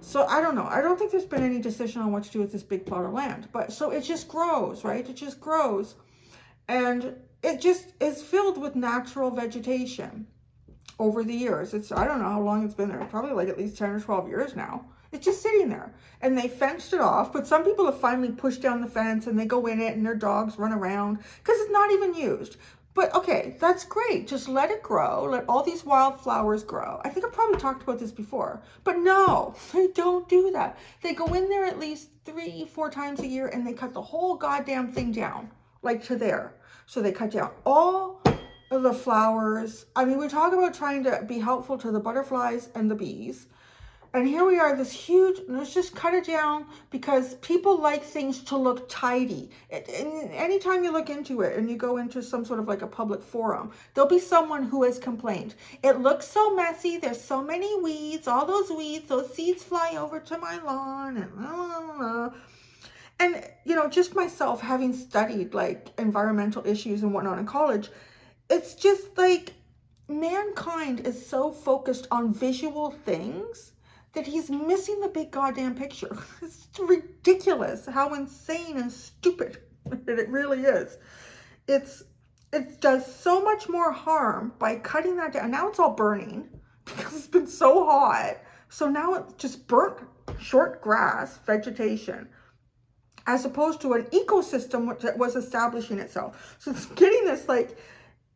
So I don't know. I don't think there's been any decision on what to do with this big plot of land. But so it just grows, right? It just grows. And it just is filled with natural vegetation over the years. It's, I don't know how long it's been there. Probably like at least 10 or 12 years now. It's just sitting there. And they fenced it off. But some people have finally pushed down the fence and they go in it and their dogs run around because it's not even used. But okay, that's great. Just let it grow. Let all these wildflowers grow. I think I've probably talked about this before. But no, they don't do that. They go in there at least 3-4 times a year and they cut the whole goddamn thing down. Like to there. So they cut down all of the flowers. I mean, we talk about trying to be helpful to the butterflies and the bees. And here we are, this huge, let's just cut it down because people like things to look tidy. And anytime you look into it and you go into some sort of like a public forum, there'll be someone who has complained. It looks so messy. There's so many weeds, all those weeds, those seeds fly over to my lawn and blah, blah, blah. And, you know, just myself having studied like environmental issues and whatnot in college, it's just like mankind is so focused on visual things that he's missing the big goddamn picture. It's ridiculous how insane and stupid it really is. It does so much more harm by cutting that down. Now it's all burning because it's been so hot. So now it's just burnt short grass, vegetation, as opposed to an ecosystem that was establishing itself. So it's getting this like,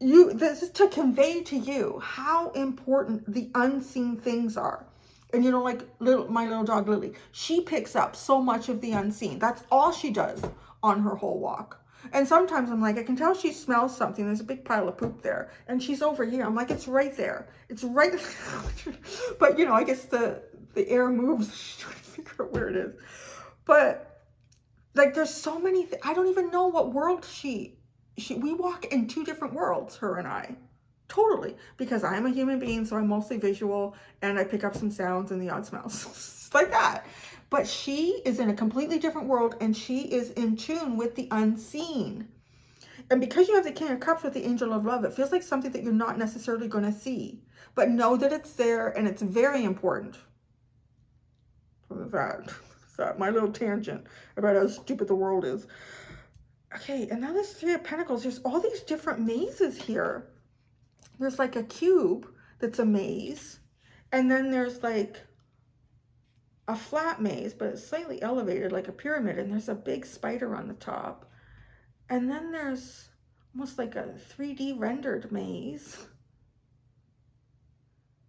this is to convey to you how important the unseen things are. And you know, like my little dog Lily, she picks up so much of the unseen. That's all she does on her whole walk. And sometimes I'm like, I can tell she smells something. There's a big pile of poop there. And she's over here. I'm like, it's right there. It's right there. But, you know, I guess the air moves. She's trying to figure out where it is. But, like, there's so many I don't even know what world we walk in two different worlds, her and I. Totally. Because I'm a human being, so I'm mostly visual, and I pick up some sounds and the odd smells. It's like that. But she is in a completely different world, and she is in tune with the unseen. And because you have the King of Cups with the Angel of Love, it feels like something that you're not necessarily going to see. But know that it's there, and it's very important. That's my little tangent about how stupid the world is. Okay, and now this Three of Pentacles, there's all these different mazes here. There's like a cube that's a maze. And then there's like a flat maze, but it's slightly elevated like a pyramid, and there's a big spider on the top. And then there's almost like a 3D rendered maze.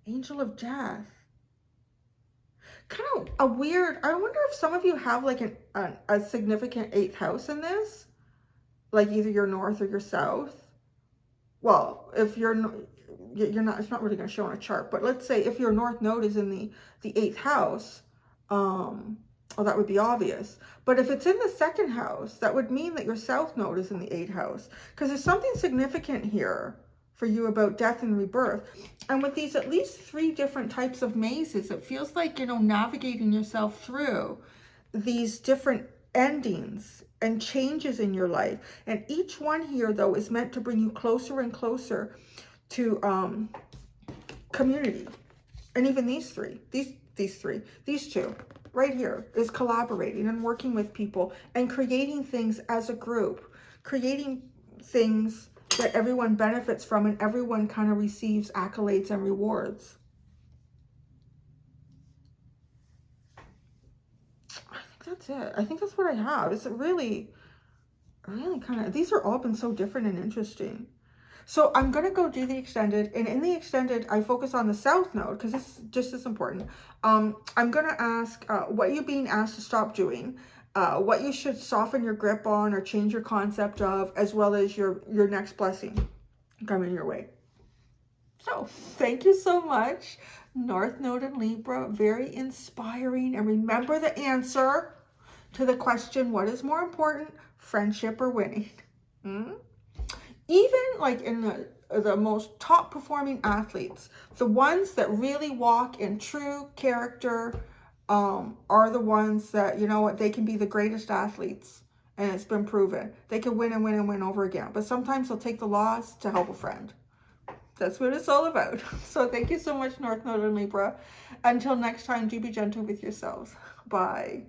Angel of Death. Kind of a weird, I wonder if some of you have like a significant 8th house in this, like either your north or your south. Well, if you're not, it's not really going to show on a chart, but let's say if your north node is in the 8th house, well, that would be obvious. But if it's in the 2nd house, that would mean that your south node is in the 8th house, because there's something significant here for you about death and rebirth. And with these at least 3 different types of mazes, it feels like, you know, navigating yourself through these different endings and changes in your life. And each one here, though, is meant to bring you closer and closer to community. And even these 3, these 2 right here is collaborating and working with people and creating things as a group, creating things that everyone benefits from and everyone kind of receives accolades and rewards. I think that's it. I think that's what I have. It's really kind of, these are all been so different and interesting. So I'm going to go do the extended, and in the extended, I focus on the south node because it's just as important. I'm going to ask what you're being asked to stop doing, what you should soften your grip on or change your concept of, as well as your next blessing coming your way. So thank you so much, North Node and Libra. Very inspiring. And remember the answer to the question, what is more important, friendship or winning? Even like in the most top performing athletes, the ones that really walk in true character are the ones that, you know what, they can be the greatest athletes, and it's been proven. They can win and win and win over again, but sometimes they'll take the loss to help a friend. That's what it's all about. So thank you so much, North Node and Libra. Until next time, do be gentle with yourselves. Bye.